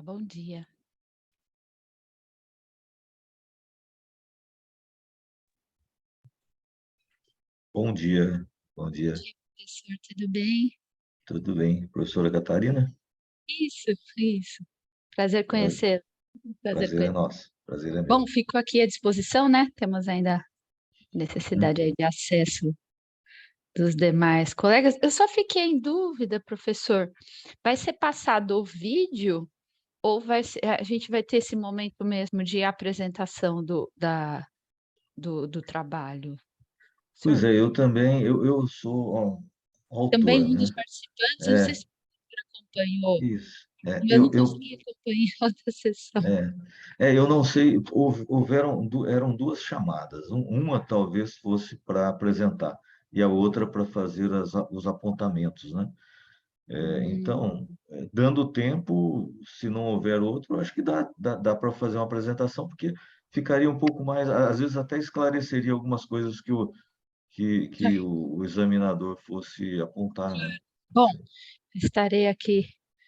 Bom dia. Bom dia, bom Bom dia. dia, professor, tudo bem? Tudo bem? Professora Catarina? Isso, isso. Prazer Pra- conhecê-lo. Prazer Prazer é conhecê-lo. nosso, prazer é Bom, meu. fico aqui à disposição, né? Temos ainda necessidade aí Uhum. de acesso dos demais colegas. Eu só fiquei em dúvida, professor. Vai ser passado o vídeo ou a gente vai ter esse momento mesmo de apresentação do trabalho? O Pois senhor é, eu também, eu sou também autor, um dos né? participantes, não sei É, se o senhor acompanhou. isso. É, Eu não consegui acompanhar outra sessão. é, eu não sei, eram duas chamadas. Uma talvez fosse para apresentar e a outra para fazer os apontamentos, né? Então, Hum. dando tempo, se não houver outro, eu acho que dá para fazer uma apresentação, porque ficaria um pouco mais, às vezes até esclareceria algumas coisas que o examinador fosse apontar, né? Bom, estarei aqui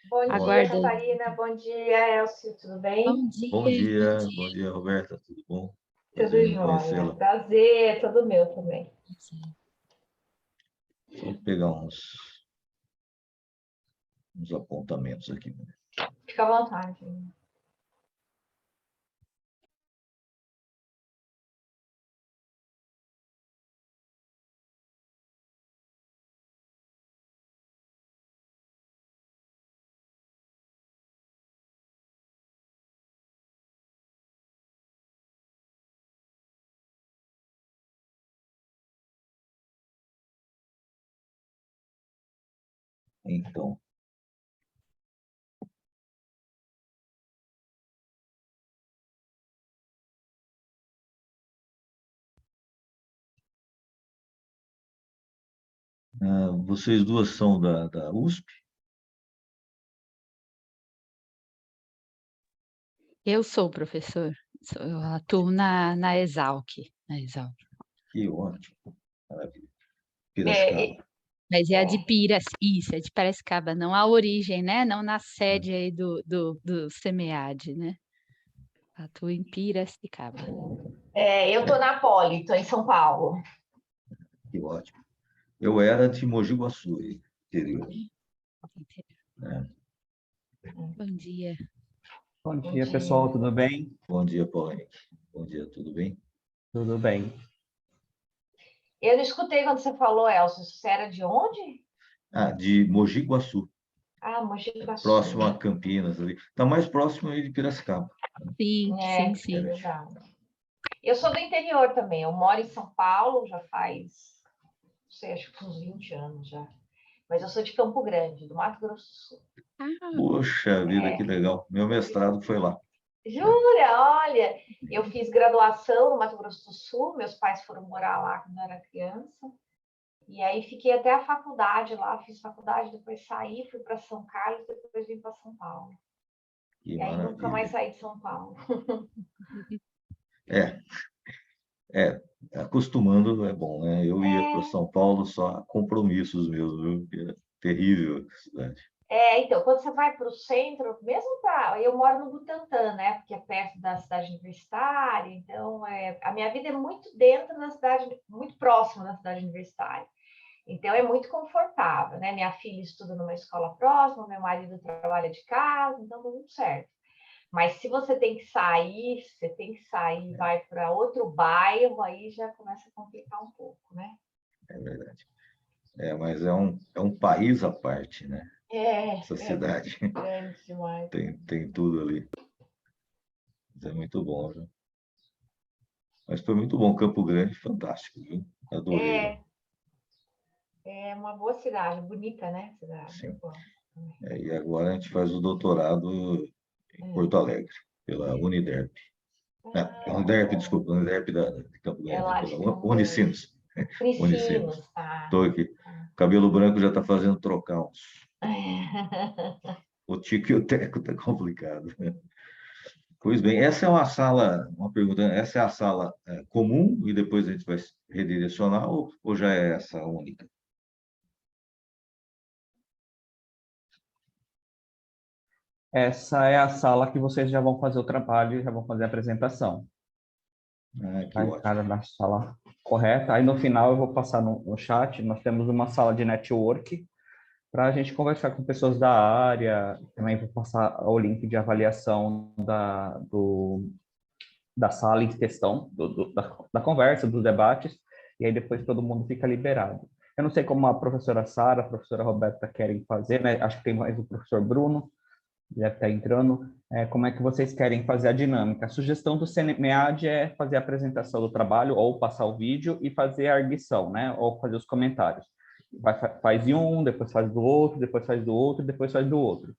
Bom dia, aguardando. Catarina. Bom dia, Elcio. Tudo bem? Bom Bom dia. dia, Roberta, tudo bom? Tudo Prazer em jóia. conhecê-la. Prazer, todo meu também. Só pegar uns apontamentos aqui, né? Fica à vontade. Então, vocês duas são da USP? Eu sou professor, eu atuo na Exalc, na Exalc. Que ótimo, maravilha. É, Piracicaba. Mas é a de é, Isso, é de Piracicaba, não a origem, né? Não na sede aí do SEMEAD, né? Atuo em Piracicaba. eu tô na Poli, tô em São Paulo. Que ótimo. Eu era de Mogi Guaçu, interior, né? Bom dia. Bom Bom dia, pessoal, dia. tudo bem? Bom dia, Paulo Henrique. Bom dia, tudo bem? Tudo bem. Eu não escutei quando você falou, Elcio. Você era de onde? De Mogi Guaçu, Ah, Mogi Guaçu. próximo a Campinas ali. Está mais próximo aí de Piracicaba. Sim, sim, É sim. verdade. Eu sou do interior também. Eu moro em São Paulo já faz, não sei, acho que uns 20 anos já. Mas eu sou de Campo Grande, do Mato Grosso do Sul. Ah, Poxa vida, que legal. Meu mestrado foi lá, né? Jura? Olha, eu fiz graduação no Mato Grosso do Sul, meus pais foram morar lá quando eu era criança, e aí fiquei até a faculdade lá, fiz faculdade, depois saí, fui para São Carlos, depois vim para São Paulo. Que E aí nunca mais maravilha. saí de São Paulo. É, acostumando é bom, né? Eu ia para São Paulo só a compromissos mesmo, viu? Que é terrível a cidade. Então, quando você vai para o centro, mesmo para. Eu moro no Butantã, né? Porque é perto da cidade universitária, então a minha vida é muito dentro da cidade, muito próxima da cidade universitária. Então é muito confortável, né? Minha filha estuda numa escola próxima, meu marido trabalha de casa, então tá tudo certo. Mas se você tem que sair, vai para outro bairro, aí já começa a complicar um pouco, né? É verdade. Mas é um país à parte, né? Essa É cidade grande demais. tem tudo ali. Mas é muito bom, viu? Mas foi muito bom. Campo Grande, fantástico, viu? Adorei lá. É, é uma boa cidade, bonita, né? Cidade, eu Sim. gosto também. E agora a gente faz o doutorado em Porto Alegre, pela Uniderp. Uniderp, desculpa, Uniderp de Campo É Grande, lá de pela Campo Grande. Unicinos. Unicinos. Unicinos, tá. Estou aqui. Cabelo branco já está fazendo trocar uns. O tico e o teco está complicado. Pois bem, essa é uma pergunta, essa é a sala comum e depois a gente vai redirecionar ou já é essa única? Essa é a sala que vocês já vão fazer o trabalho, já vão fazer a apresentação. Que Tá, ótimo. cara, na sala correta. Aí, no final, eu vou passar no chat. Nós temos uma sala de network para a gente conversar com pessoas da área. Também vou passar o link de avaliação da sala em questão, da conversa, dos debates, e aí depois todo mundo fica liberado. Eu não sei como a professora Sara, a professora Roberta querem fazer, né? Acho que tem mais o professor Bruno, deve estar entrando. Como é que vocês querem fazer a dinâmica? A sugestão do CNMEAD é fazer a apresentação do trabalho, ou passar o vídeo e fazer a arguição, né? Ou fazer os comentários. Faz de um, depois faz do outro, depois faz do outro, depois faz do outro.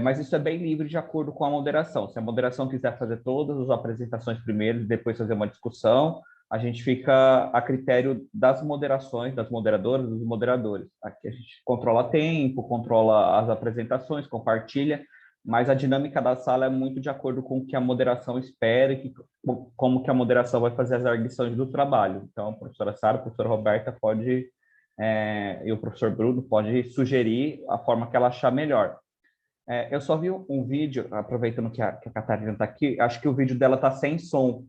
Mas isso é bem livre de acordo com a moderação. Se a moderação quiser fazer todas as apresentações primeiro e depois fazer uma discussão, a gente fica a critério das moderações, das moderadoras, dos moderadores. Aqui a gente controla tempo, controla as apresentações, compartilha, mas a dinâmica da sala é muito de acordo com o que a moderação espera e como que a moderação vai fazer as arguições do trabalho. Então, a professora Sara, a professora Roberta pode, e o professor Bruno pode sugerir a forma que ela achar melhor. Eu só vi um vídeo, aproveitando que a Catarina está aqui, acho que o vídeo dela está sem som.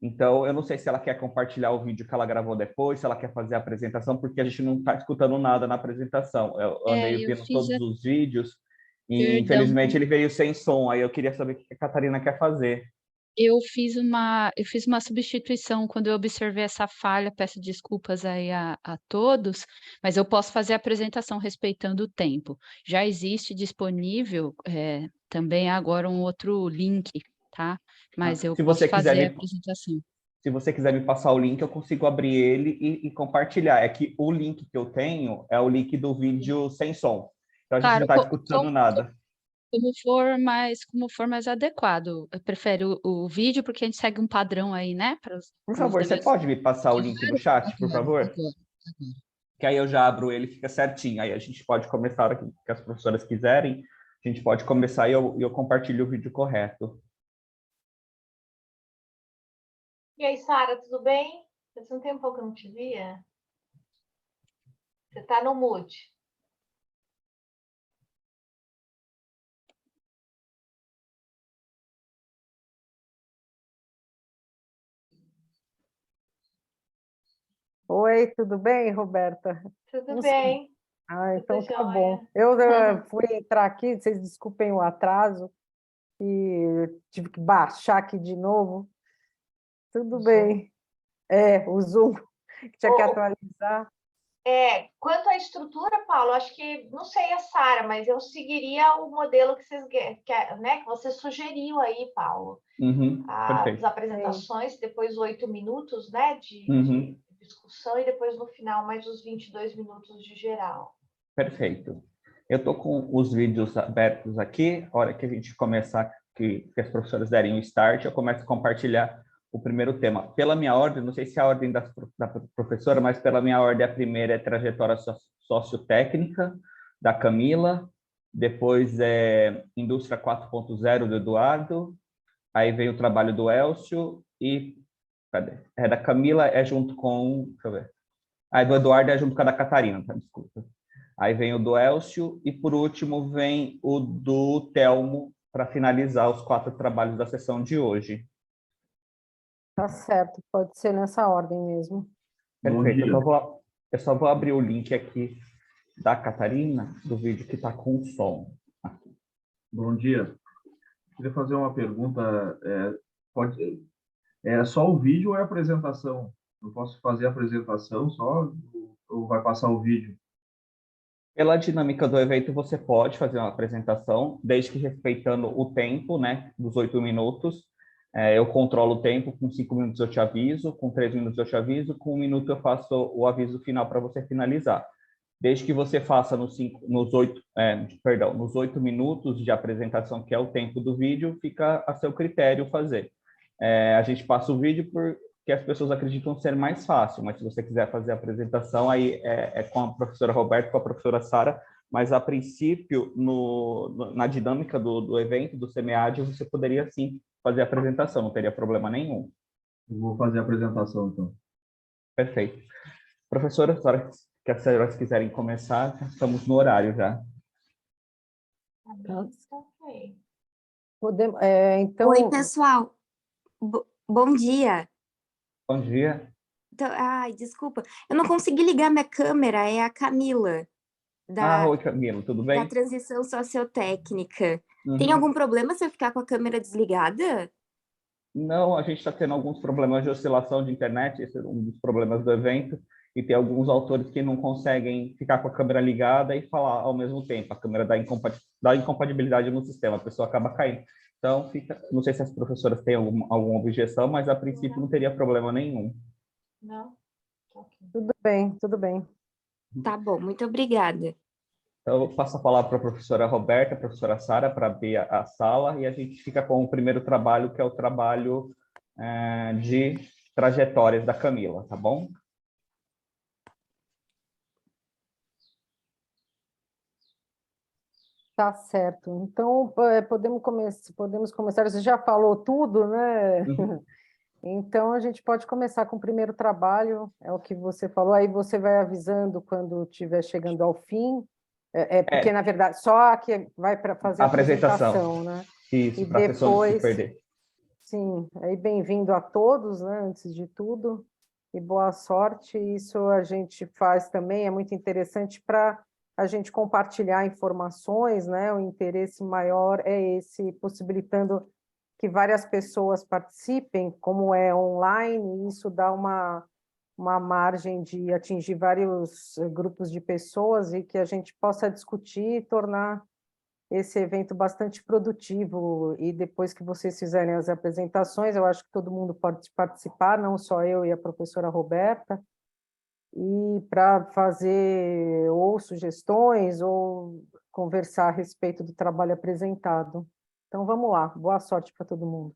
Então, eu não sei se ela quer compartilhar o vídeo que ela gravou depois, se ela quer fazer a apresentação, porque a gente não está escutando nada na apresentação. Eu andei Eu vendo fiz todos a... os vídeos e, Perdão. infelizmente, ele veio sem som. Aí eu queria saber o que a Catarina quer fazer. Eu fiz uma substituição quando eu observei essa falha, peço desculpas aí a todos, mas eu posso fazer a apresentação respeitando o tempo. Já existe disponível, também agora um outro link, tá? Mas eu Se posso você quiser fazer a me, apresentação. se você quiser me passar o link, eu consigo abrir ele e compartilhar. É que o link que eu tenho é o link do vídeo sem som. Então a gente não Claro, está escutando nada. como for mais adequado. Eu prefiro o vídeo, porque a gente segue um padrão aí, né? Por Para os favor, você demais. pode me passar o link do chat, por Agora, favor? agora. Que aí eu já abro ele, fica certinho. Aí a gente pode começar aqui, que as professoras quiserem, a gente pode começar e eu compartilho o vídeo correto. E aí, Sara, tudo bem? Faz um tempo que eu não te via. Você está no mute. Oi, tudo bem, Roberta? Tudo bem. Então Tudo tá bom. jóia. Eu fui entrar aqui, vocês desculpem o atraso, e tive que baixar aqui de novo. Tudo bem. O Zoom, que tinha que atualizar. Quanto à estrutura, Paulo, acho que, não sei a Sara, mas eu seguiria o modelo que vocês né, que você sugeriu aí, Paulo. As Perfeito. apresentações, depois 8 minutos, né, de discussão, e depois no final mais os 22 minutos de geral. Perfeito. Eu estou com os vídeos abertos aqui. A hora que a gente começar, que as professoras derem o start, eu começo a compartilhar o primeiro tema. Pela minha ordem, não sei se é a ordem da professora, mas pela minha ordem, a primeira é trajetória sociotécnica, da Camila, depois é Indústria 4.0, do Eduardo, aí vem o trabalho do Elcio e... Cadê? Da Camila é junto com... Deixa eu ver. Do Eduardo é junto com a da Catarina, tá? Desculpa. Aí vem o do Elcio e, por último, vem o do Telmo para finalizar os 4 trabalhos da sessão de hoje. Tá certo, pode ser nessa ordem mesmo. Perfeito. Eu só vou abrir o link aqui da Catarina, do vídeo que está com som. Bom dia. Queria fazer uma pergunta. É só o vídeo ou é a apresentação? Eu posso fazer a apresentação só ou vai passar o vídeo? Pela dinâmica do evento, você pode fazer uma apresentação, desde que respeitando o tempo, né, dos 8 minutos. Eu controlo o tempo, com 5 minutos eu te aviso, com 3 minutos eu te aviso, com 1 minuto eu faço o aviso final para você finalizar. Desde que você faça nos 8 minutos de apresentação, que é o tempo do vídeo, fica a seu critério fazer. A gente passa o vídeo porque as pessoas acreditam ser mais fácil, mas se você quiser fazer a apresentação, aí é com a professora Roberta, com a professora Sara, mas a princípio, na dinâmica do evento, do CMEAD, você poderia sim fazer a apresentação, não teria problema nenhum. Eu vou fazer a apresentação, então. Perfeito. Professora, se as senhoras quiserem começar, estamos no horário já. Ok. Podemos, então, Oi, pessoal. Bom dia. Bom dia. Então, ai, desculpa. Eu não consegui ligar minha câmera. É a Camila, da, Oi, Camilo, tudo da bem? transição sociotécnica. Tem Uhum. algum problema se eu ficar com a câmera desligada? Não, a gente está tendo alguns problemas de oscilação de internet, esse é um dos problemas do evento, e tem alguns autores que não conseguem ficar com a câmera ligada e falar ao mesmo tempo. A câmera dá incompatibilidade no sistema, a pessoa acaba caindo. Então, não sei se as professoras têm alguma objeção, mas a princípio não teria problema nenhum. Não? Ok. tudo bem, tudo bem. Tá bom, muito obrigada. Então, eu passo a palavra para a professora Roberta, a professora Sara, para abrir a sala, e a gente fica com o primeiro trabalho, que é o trabalho de trajetórias da Camila, tá bom? Tá certo. Então, podemos começar. Você já falou tudo, né? Uhum. Então, a gente pode começar com o primeiro trabalho, é o que você falou, aí você vai avisando quando estiver chegando ao fim, porque, na verdade, só que vai para fazer a apresentação, né? Isso, E para a pessoa não se depois, perder. sim, aí bem-vindo a todos, né, antes de tudo, e boa sorte. Isso a gente faz também, é muito interessante para a gente compartilhar informações, né? O interesse maior é esse, possibilitando que várias pessoas participem, como é online, e isso dá uma margem de atingir vários grupos de pessoas e que a gente possa discutir e tornar esse evento bastante produtivo. E depois que vocês fizerem as apresentações, eu acho que todo mundo pode participar, não só eu e a professora Roberta, e para fazer ou sugestões ou conversar a respeito do trabalho apresentado. Então, vamos lá. Boa sorte para todo mundo.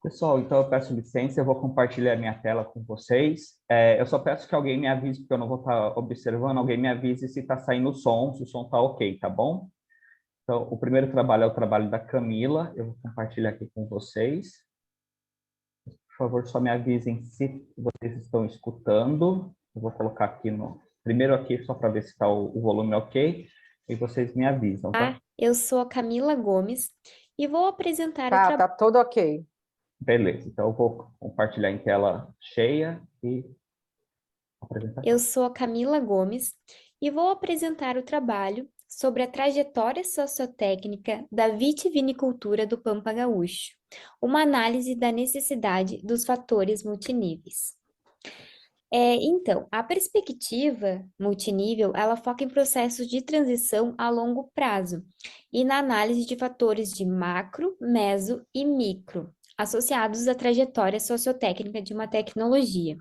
Pessoal, então eu peço licença, eu vou compartilhar minha tela com vocês. Eu só peço que alguém me avise, porque eu não vou estar observando, alguém me avise se está saindo o som, se o som está ok, tá bom? Então, o primeiro trabalho é o trabalho da Camila, eu vou compartilhar aqui com vocês. Por favor, só me avisem se vocês estão escutando. Eu vou colocar aqui primeiro aqui, só para ver se está o volume ok, e vocês me avisam, tá? Eu sou a Camila Gomes e vou apresentar o Tá, trabalho. tá tudo ok. Beleza, então eu vou compartilhar em tela cheia e apresentar. Eu sou a Camila Gomes e vou apresentar o trabalho sobre a trajetória sociotécnica da vitivinicultura do Pampa Gaúcho, uma análise da necessidade dos fatores multiníveis. Então, a perspectiva multinível, ela foca em processos de transição a longo prazo e na análise de fatores de macro, meso e micro, associados à trajetória sociotécnica de uma tecnologia.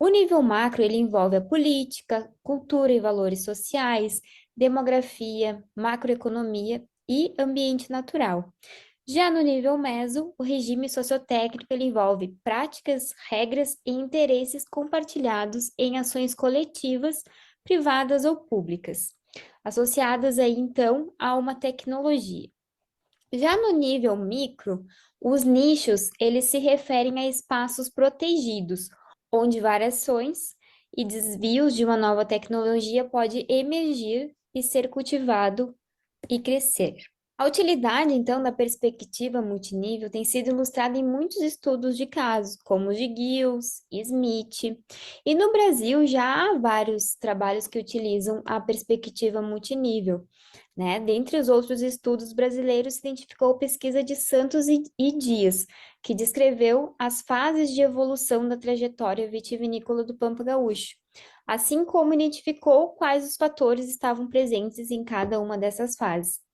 O nível macro, ele envolve a política, cultura e valores sociais, demografia, macroeconomia e ambiente natural. Já no nível meso, o regime sociotécnico ele envolve práticas, regras e interesses compartilhados em ações coletivas, privadas ou públicas, associadas aí então a uma tecnologia. Já no nível micro, os nichos eles se referem a espaços protegidos, onde variações e desvios de uma nova tecnologia pode emergir e ser cultivado e crescer. A utilidade, então, da perspectiva multinível tem sido ilustrada em muitos estudos de casos, como o de Giles, Smith, e no Brasil já há vários trabalhos que utilizam a perspectiva multinível, né? Dentre os outros estudos brasileiros, se identificou a pesquisa de Santos e Dias, que descreveu as fases de evolução da trajetória vitivinícola do Pampa Gaúcho, assim como identificou quais os fatores estavam presentes em cada uma dessas fases.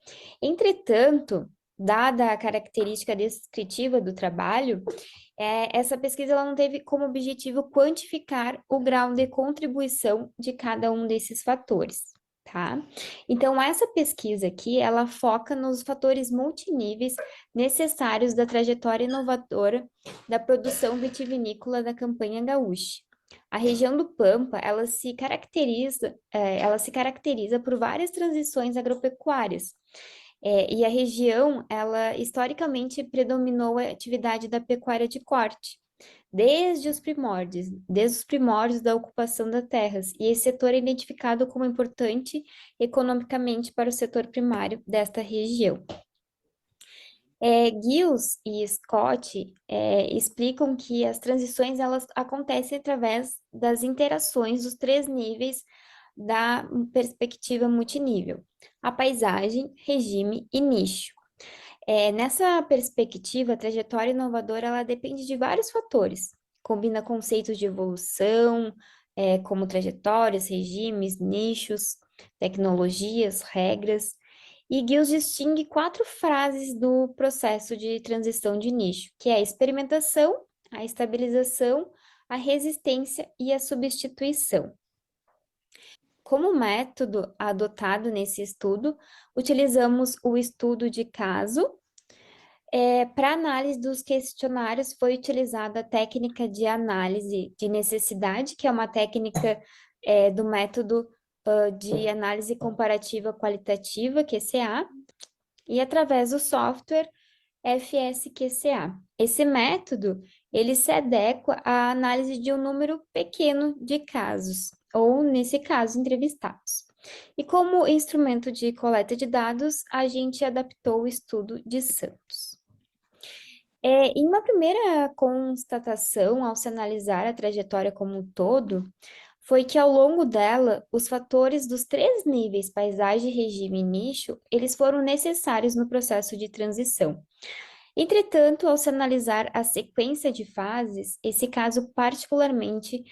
Entretanto, dada a característica descritiva do trabalho, essa pesquisa ela não teve como objetivo quantificar o grau de contribuição de cada um desses fatores, tá? Então, essa pesquisa aqui, ela foca nos fatores multiníveis necessários da trajetória inovadora da produção vitivinícola da campanha gaúcha. A região do Pampa, ela se caracteriza por várias transições agropecuárias, e a região, ela historicamente predominou a atividade da pecuária de corte, desde os primórdios da ocupação das terras, e esse setor é identificado como importante economicamente para o setor primário desta região. Giles e Scott explicam que as transições elas acontecem através das interações dos três níveis da perspectiva multinível: a paisagem, regime e nicho. Nessa perspectiva, a trajetória inovadora ela depende de vários fatores, combina conceitos de evolução, como trajetórias, regimes, nichos, tecnologias, regras, e Giles distingue 4 fases do processo de transição de nicho, que é a experimentação, a estabilização, a resistência e a substituição. Como método adotado nesse estudo, utilizamos o estudo de caso. Para análise dos questionários, foi utilizada a técnica de análise de necessidade, que é uma técnica do método de análise comparativa qualitativa, QCA, e através do software FSQCA. Esse método, ele se adequa à análise de um número pequeno de casos, ou, nesse caso, entrevistados. E como instrumento de coleta de dados, a gente adaptou o estudo de Santos. Em uma primeira constatação, ao se analisar a trajetória como um todo, foi que ao longo dela, os fatores dos 3 níveis, paisagem, regime e nicho, eles foram necessários no processo de transição. Entretanto, ao se analisar a sequência de fases, esse caso particularmente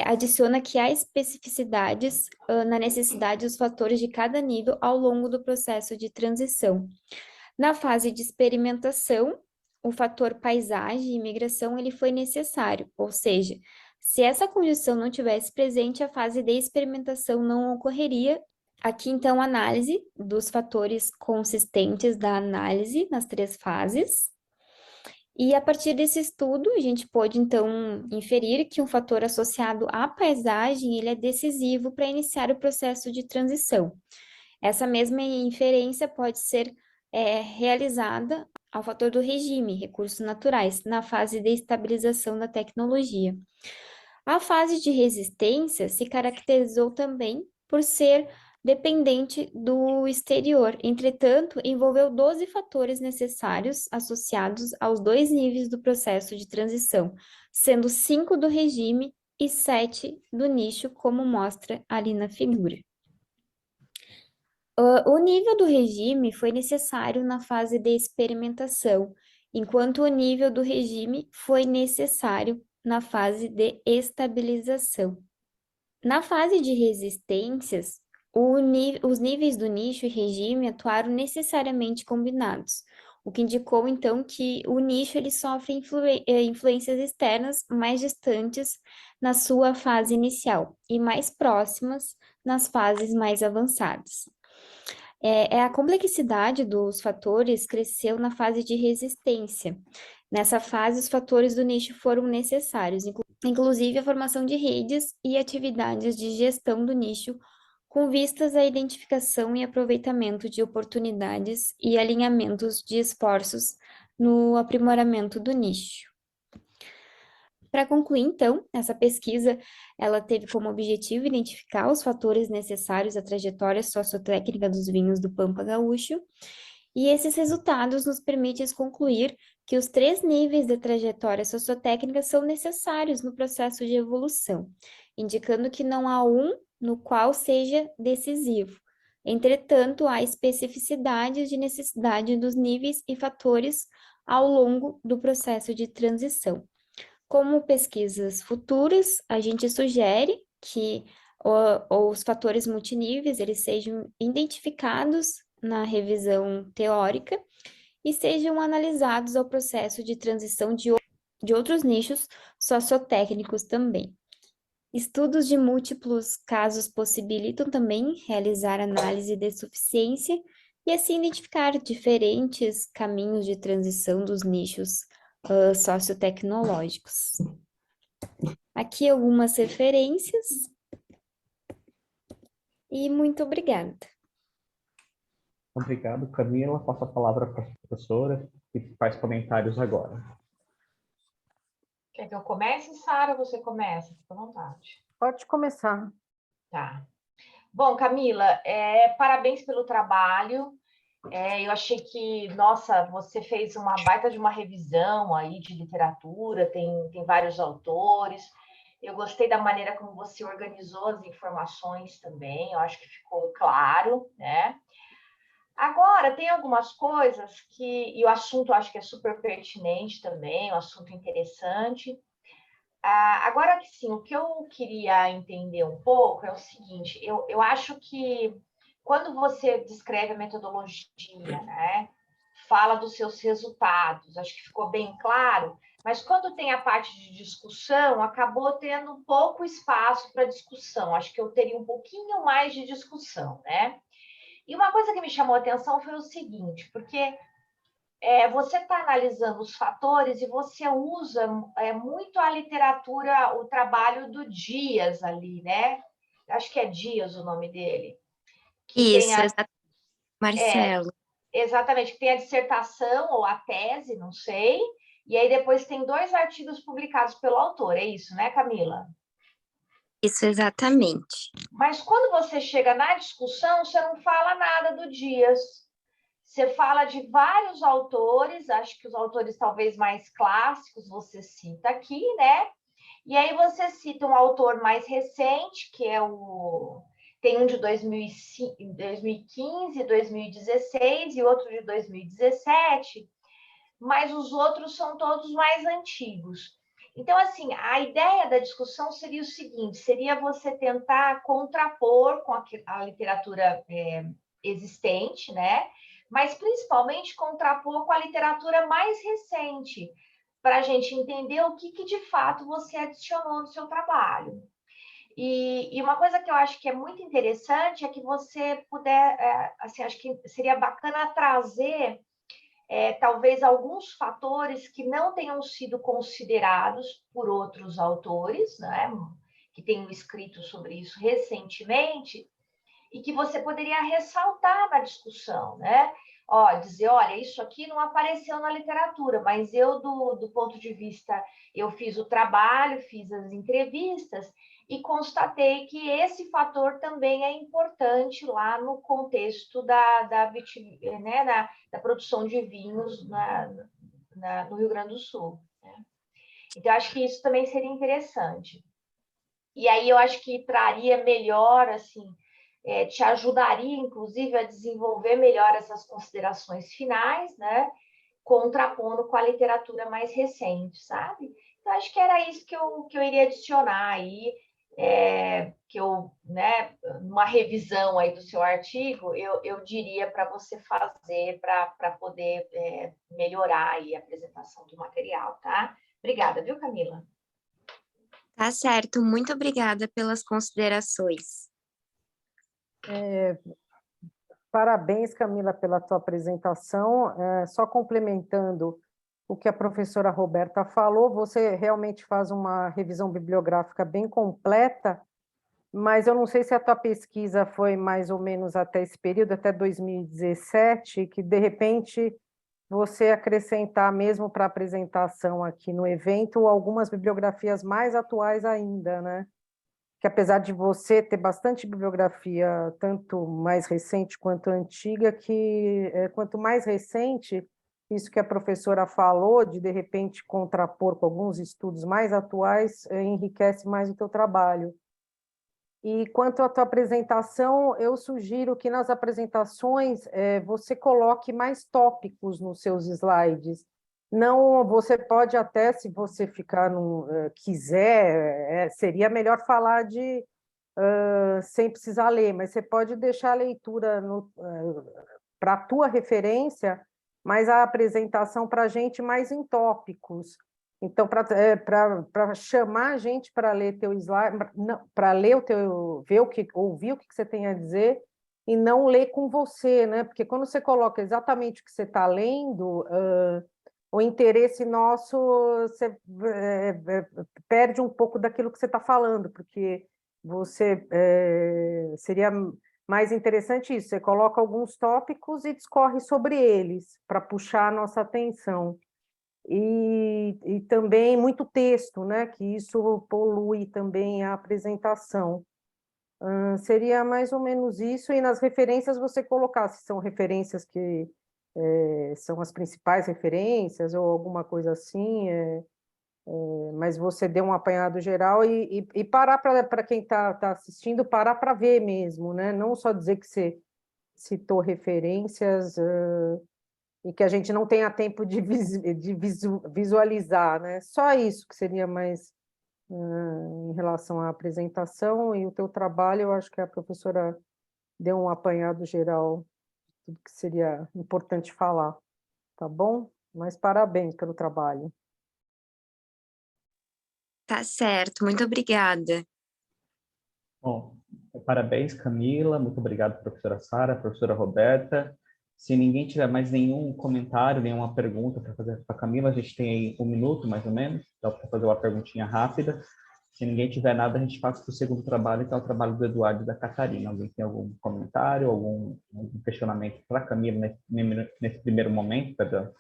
adiciona que há especificidades na necessidade dos fatores de cada nível ao longo do processo de transição. Na fase de experimentação, o fator paisagem e migração ele foi necessário, ou seja, se essa condição não tivesse presente, a fase de experimentação não ocorreria. Aqui, então, a análise dos fatores consistentes da análise nas 3 fases. E a partir desse estudo, a gente pode, então, inferir que um fator associado à paisagem ele é decisivo para iniciar o processo de transição. Essa mesma inferência pode ser realizada ao fator do regime, recursos naturais, na fase de estabilização da tecnologia. A fase de resistência se caracterizou também por ser dependente do exterior, entretanto, envolveu 12 fatores necessários associados aos 2 níveis do processo de transição, sendo 5 do regime e 7 do nicho, como mostra ali na figura. O nível do regime foi necessário na fase de experimentação, enquanto o nível do regime foi necessário na fase de estabilização. Na fase de resistências, os níveis do nicho e regime atuaram necessariamente combinados, o que indicou, então, que o nicho ele sofre influências externas mais distantes na sua fase inicial e mais próximas nas fases mais avançadas. A complexidade dos fatores cresceu na fase de resistência. Nessa fase, os fatores do nicho foram necessários, inclusive a formação de redes e atividades de gestão do nicho, com vistas à identificação e aproveitamento de oportunidades e alinhamentos de esforços no aprimoramento do nicho. Para concluir, então, essa pesquisa, ela teve como objetivo identificar os fatores necessários à trajetória sociotécnica dos vinhos do Pampa Gaúcho, e esses resultados nos permitem concluir que os 3 níveis da trajetória sociotécnica são necessários no processo de evolução, indicando que não há um no qual seja decisivo. Entretanto, há especificidades de necessidade dos níveis e fatores ao longo do processo de transição. Como pesquisas futuras, a gente sugere que os fatores multiníveis eles sejam identificados na revisão teórica e sejam analisados ao processo de transição de outros nichos sociotécnicos também. Estudos de múltiplos casos possibilitam também realizar análise de suficiência e assim identificar diferentes caminhos de transição dos nichos sociotecnológicos. Aqui algumas referências e muito obrigada. Obrigado, Camila. Passo a palavra para a professora, que faz comentários agora. Quer que eu comece, Sara, ou você começa? Fica à vontade. Pode começar. Tá. Bom, Camila, parabéns pelo trabalho. Eu achei que, nossa, você fez uma baita de uma revisão aí de literatura, tem vários autores. Eu gostei da maneira como você organizou as informações também, eu acho que ficou claro, né? Agora, tem algumas coisas e o assunto eu acho que é super pertinente também, um assunto interessante. Agora que sim, o que eu queria entender um pouco é o seguinte, eu acho que quando você descreve a metodologia, né, fala dos seus resultados, acho que ficou bem claro, mas quando tem a parte de discussão, acabou tendo pouco espaço para discussão, acho que eu teria um pouquinho mais de discussão, né? E uma coisa que me chamou a atenção foi o seguinte, porque você está analisando os fatores e você usa muito a literatura, o trabalho do Dias ali, né? Acho que é Dias o nome dele. Que Isso, tem Marcelo. exatamente, que tem a dissertação ou a tese, não sei, e aí depois tem 2 artigos publicados pelo autor, é isso, né, Camila? Isso, exatamente. Mas quando você chega na discussão, você não fala nada do Dias. Você fala de vários autores, acho que os autores talvez mais clássicos você cita aqui, né? E aí você cita um autor mais recente, que é tem um de 2015, 2016 e outro de 2017, mas os outros são todos mais antigos. Então, assim, a ideia da discussão seria o seguinte, seria você tentar contrapor com a literatura existente, né? Mas principalmente contrapor com a literatura mais recente, para a gente entender o que de fato você adicionou no seu trabalho. E uma coisa que eu acho que é muito interessante é que você puder, assim, acho que seria bacana trazer talvez alguns fatores que não tenham sido considerados por outros autores, né, que tenham escrito sobre isso recentemente, e que você poderia ressaltar na discussão, né? Dizer, olha, isso aqui não apareceu na literatura, mas eu, do ponto de vista, eu fiz o trabalho, fiz as entrevistas e constatei que esse fator também é importante lá no contexto né, da produção de vinhos no Rio Grande do Sul. Né? Então, acho que isso também seria interessante. E aí eu acho que traria melhor, assim, te ajudaria, inclusive, a desenvolver melhor essas considerações finais, né? Contrapondo com a literatura mais recente, sabe? Então, acho que era isso que eu iria adicionar aí, que eu, né, numa revisão aí do seu artigo, eu diria para você fazer para poder melhorar aí a apresentação do material, tá? Obrigada, viu, Camila? Tá certo, muito obrigada pelas considerações. Parabéns, Camila, pela tua apresentação. Só complementando o que a professora Roberta falou, você realmente faz uma revisão bibliográfica bem completa, mas eu não sei se a tua pesquisa foi mais ou menos até esse período, até 2017, que de repente você acrescentar mesmo para a apresentação aqui no evento algumas bibliografias mais atuais ainda, né? Que apesar de você ter bastante bibliografia, tanto mais recente quanto antiga, que quanto mais recente, isso que a professora falou, de repente contrapor com alguns estudos mais atuais, enriquece mais o teu trabalho. E quanto à tua apresentação, eu sugiro que nas apresentações você coloque mais tópicos nos seus slides. Não, você pode até, se você quiser, seria melhor falar sem precisar ler, mas você pode deixar a leitura para a tua referência, mas a apresentação para a gente mais em tópicos. Então, para chamar a gente para ler teu slide, para ler ouvir o que você tem a dizer, e não ler com você, né? Porque quando você coloca exatamente o que você está lendo, o interesse nosso, você perde um pouco daquilo que você está falando, porque seria mais interessante isso, você coloca alguns tópicos e discorre sobre eles, para puxar a nossa atenção. e também muito texto, né? Que isso polui também a apresentação. Seria mais ou menos isso, e nas referências você colocar se são referências que são as principais referências ou alguma coisa assim, mas você deu um apanhado geral e parar para quem está assistindo, parar para ver mesmo, né? Não só dizer que você citou referências e que a gente não tenha tempo de visualizar, né? Só isso que seria mais em relação à apresentação e o teu trabalho, eu acho que a professora deu um apanhado geral de tudo que seria importante falar, tá bom? Mas parabéns pelo trabalho. Tá certo, muito obrigada. Bom, parabéns, Camila. Muito obrigado, professora Sara, professora Roberta. Se ninguém tiver mais nenhum comentário, nenhuma pergunta para fazer para a Camila, a gente tem aí 1 minuto, mais ou menos, dá para fazer uma perguntinha rápida. Se ninguém tiver nada, a gente passa para o segundo trabalho, que é o trabalho do Eduardo e da Catarina. Alguém tem algum comentário, algum questionamento para a Camila nesse primeiro momento, perdão?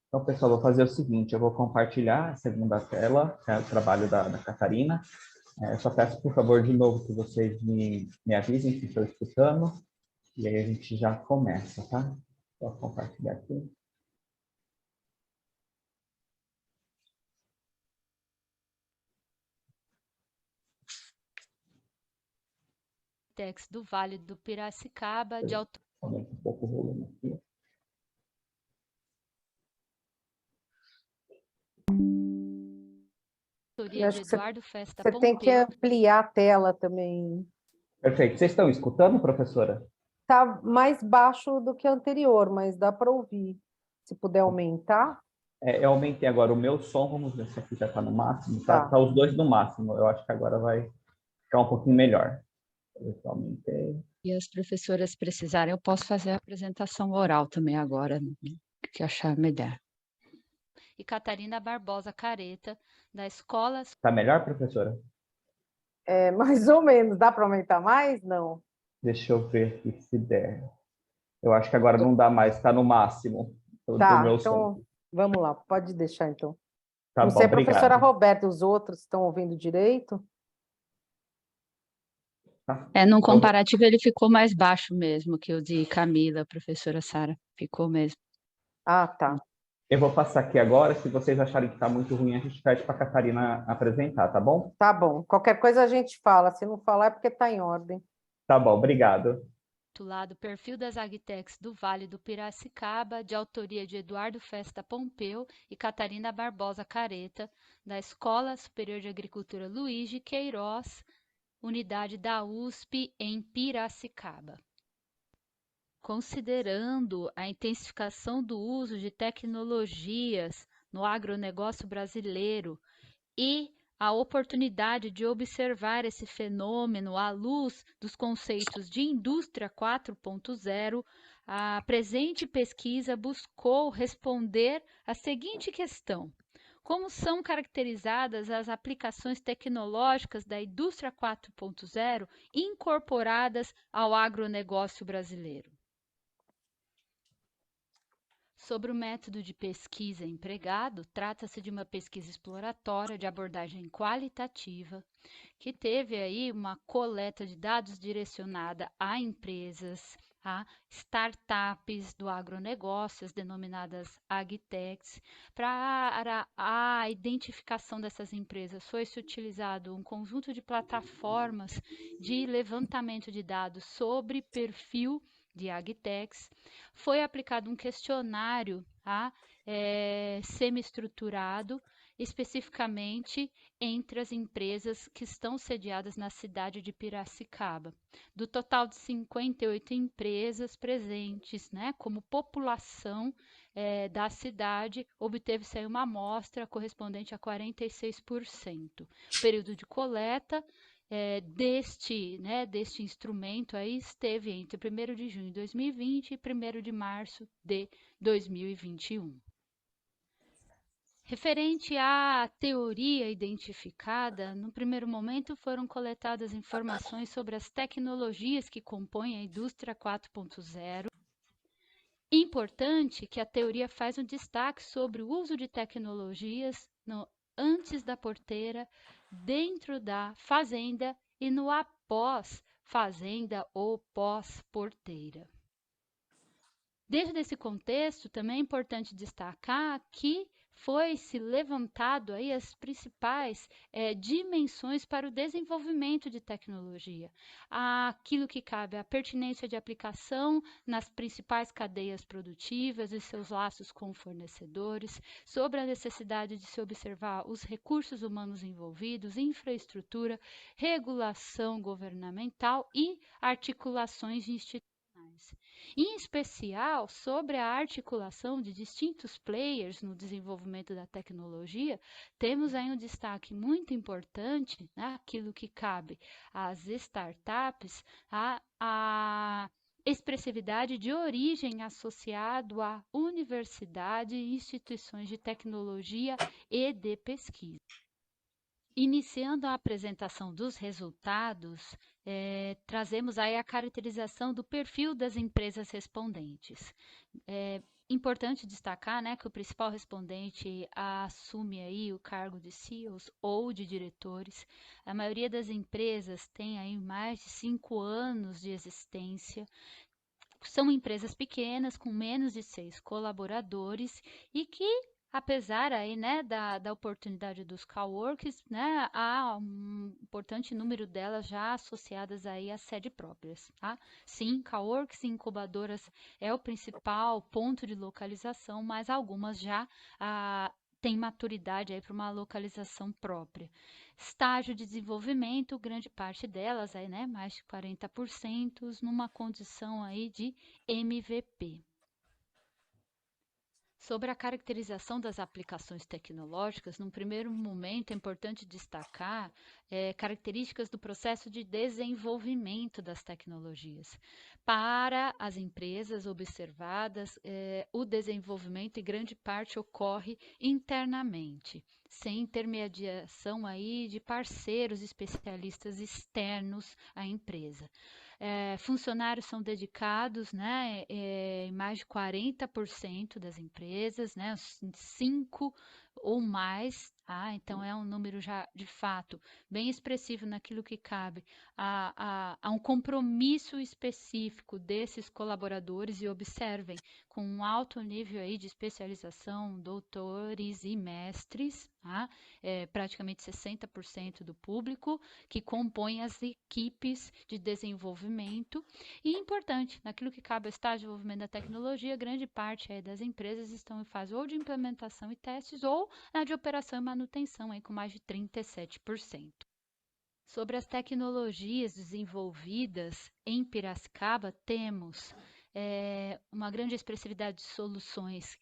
Então, pessoal, vou fazer o seguinte, eu vou compartilhar a segunda tela, que é o trabalho da Catarina. Eu só peço, por favor, de novo, que vocês me avisem se estão escutando, e aí a gente já começa, tá? Vou compartilhar aqui. Tex do Vale do Piracicaba, de autoria Aumenta um pouco o volume aqui. Eu acho de que você Eduardo Festa você tem que Pompeu. ampliar a tela também. Perfeito. Vocês estão escutando, professora? Está mais baixo do que a anterior, mas dá para ouvir. Se puder aumentar. Eu aumentei agora o meu som, vamos ver se aqui já está no máximo. Tá os dois no máximo, eu acho que agora vai ficar um pouquinho melhor. Eu aumentei. E as professoras precisarem, eu posso fazer a apresentação oral também agora, que achar melhor. E Catarina Barbosa Careta, da Escola... Tá melhor, professora? Mais ou menos. Dá para aumentar mais? Não. Deixa eu ver aqui se der. Eu acho que agora não dá mais, está no máximo do meu então som. vamos lá, pode deixar então. Tá Não bom, sei, professora obrigado. Roberta, os outros estão ouvindo direito? num comparativo ele ficou mais baixo mesmo que o de Camila, professora Sara. Ficou mesmo. Ah, tá. Eu vou passar aqui agora, se vocês acharem que está muito ruim, a gente pede para a Catarina apresentar, tá bom? Tá bom. Qualquer coisa a gente fala. Se não falar é porque está em ordem. Tá bom, obrigado. Titulado Perfil das Agtecs do Vale do Piracicaba, de autoria de Eduardo Festa Pompeu e Catarina Barbosa Careta, da Escola Superior de Agricultura Luiz de Queiroz, unidade da USP em Piracicaba. Considerando a intensificação do uso de tecnologias no agronegócio brasileiro e a oportunidade de observar esse fenômeno à luz dos conceitos de indústria 4.0, a presente pesquisa buscou responder a seguinte questão: como são caracterizadas as aplicações tecnológicas da indústria 4.0 incorporadas ao agronegócio brasileiro? Sobre o método de pesquisa empregado, trata-se de uma pesquisa exploratória de abordagem qualitativa, que teve aí uma coleta de dados direcionada a empresas, a startups do agronegócio, as denominadas agtechs. Para a identificação dessas empresas, foi-se utilizado um conjunto de plataformas de levantamento de dados sobre perfil de agtechs. Foi aplicado um questionário semi-estruturado, especificamente entre as empresas que estão sediadas na cidade de Piracicaba. Do total de 58 empresas presentes, como população da cidade, obteve-se aí uma amostra correspondente a 46%. O período de coleta deste instrumento aí esteve entre 1º de junho de 2020 e 1º de março de 2021. Referente à teoria identificada, no primeiro momento foram coletadas informações sobre as tecnologias que compõem a indústria 4.0 Importante que a teoria faz um destaque sobre o uso de tecnologias antes da porteira, dentro da fazenda e no após fazenda ou pós-porteira. Dentro desse contexto, também é importante destacar que foi-se levantado aí as principais dimensões para o desenvolvimento de tecnologia. Aquilo que cabe à pertinência de aplicação nas principais cadeias produtivas e seus laços com fornecedores, sobre a necessidade de se observar os recursos humanos envolvidos, infraestrutura, regulação governamental e articulações institucionais. Em especial, sobre a articulação de distintos players no desenvolvimento da tecnologia, temos aí um destaque muito importante naquilo que cabe às startups, a expressividade de origem associado à universidade e instituições de tecnologia e de pesquisa. Iniciando a apresentação dos resultados, trazemos aí a caracterização do perfil das empresas respondentes. É importante destacar, que o principal respondente assume aí o cargo de CEOs ou de diretores. A maioria das empresas tem aí mais de 5 anos de existência. São empresas pequenas, com menos de 6 colaboradores e que, apesar aí, da oportunidade dos coworks, há um importante número delas já associadas aí à sede próprias, tá? Sim, coworks e incubadoras é o principal ponto de localização, mas algumas já têm maturidade aí para uma localização própria. Estágio de desenvolvimento, grande parte delas aí, mais de 40%, numa condição aí de MVP. Sobre a caracterização das aplicações tecnológicas, num primeiro momento é importante destacar características do processo de desenvolvimento das tecnologias. Para as empresas observadas, o desenvolvimento em grande parte ocorre internamente, sem intermediação aí de parceiros especialistas externos à empresa. Funcionários são dedicados, em mais de 40% das empresas, 5 ou mais, então é um número já de fato bem expressivo naquilo que cabe a um compromisso específico desses colaboradores, e observem, com um alto nível aí de especialização, doutores e mestres, praticamente 60% do público que compõe as equipes de desenvolvimento. E importante, naquilo que cabe ao estágio de desenvolvimento da tecnologia, grande parte aí das empresas estão em fase ou de implementação e testes ou na de operação e manutenção, aí com mais de 37%. Sobre as tecnologias desenvolvidas em Piracicaba, temos uma grande expressividade de soluções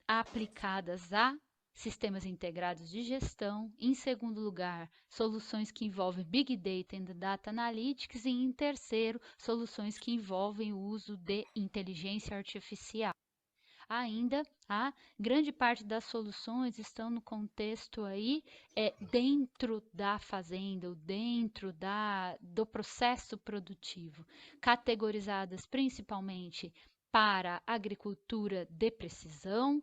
aplicadas a sistemas integrados de gestão. Em segundo lugar, soluções que envolvem Big Data e Data Analytics. E em terceiro, soluções que envolvem o uso de inteligência artificial. Ainda, a grande parte das soluções estão no contexto aí, dentro da fazenda, ou dentro do processo produtivo, categorizadas principalmente para agricultura de precisão,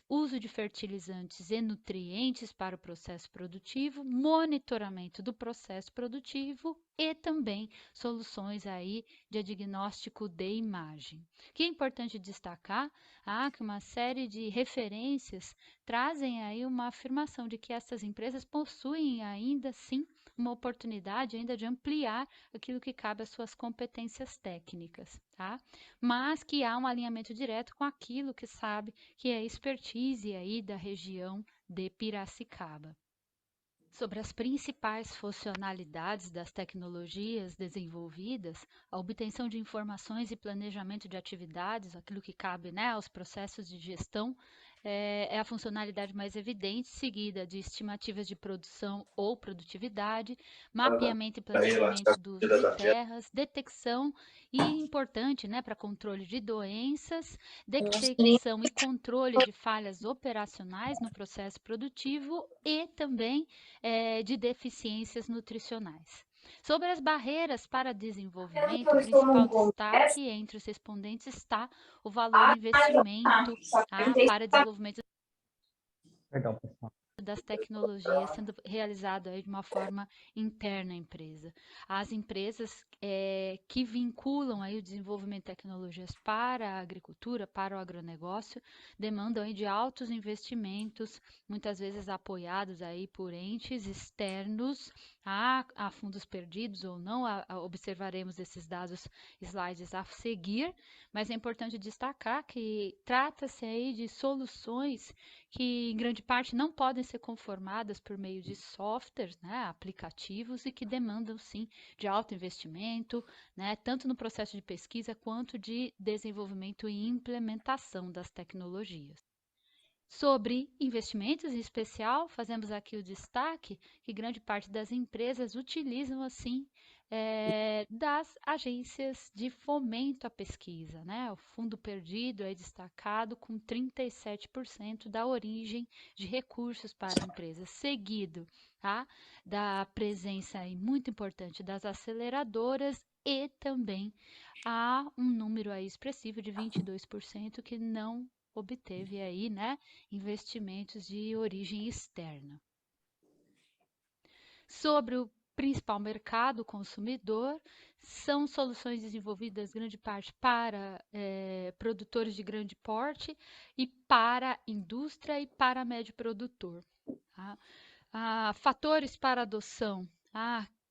uso de fertilizantes e nutrientes para o processo produtivo, monitoramento do processo produtivo e também soluções aí de diagnóstico de imagem. O que é importante destacar que uma série de referências trazem aí uma afirmação de que essas empresas possuem ainda sim uma oportunidade ainda de ampliar aquilo que cabe às suas competências técnicas, tá? Mas que há um alinhamento direto com aquilo que sabe que é a expertise aí da região de Piracicaba. Sobre as principais funcionalidades das tecnologias desenvolvidas, a obtenção de informações e planejamento de atividades, aquilo que cabe aos processos de gestão, é a funcionalidade mais evidente, seguida de estimativas de produção ou produtividade, mapeamento e planejamento do uso de terras, detecção e importante para controle de doenças, detecção e controle de falhas operacionais no processo produtivo e também de deficiências nutricionais. Sobre as barreiras para desenvolvimento, o principal destaque entre os respondentes está o valor do investimento para desenvolvimento Perdão, pessoal. das tecnologias sendo realizado aí de uma forma interna à empresa. As empresas que vinculam aí o desenvolvimento de tecnologias para a agricultura, para o agronegócio, demandam aí de altos investimentos, muitas vezes apoiados aí por entes externos a fundos perdidos ou não, observaremos esses dados slides a seguir, mas é importante destacar que trata-se aí de soluções que em grande parte não podem ser conformadas por meio de softwares, né, aplicativos, e que demandam sim de alto investimento, né, tanto no processo de pesquisa quanto de desenvolvimento e implementação das tecnologias. Sobre investimentos em especial, fazemos aqui o destaque que grande parte das empresas utilizam assim das agências de fomento à pesquisa, né? O fundo perdido é destacado com 37% da origem de recursos para empresas, seguido, tá? Da presença aí muito importante das aceleradoras e também há um número aí expressivo de 22% que não obteve aí, né, investimentos de origem externa. Sobre o principal mercado consumidor, são soluções desenvolvidas grande parte para produtores de grande porte e para indústria e para médio produtor. Tá? Fatores para adoção,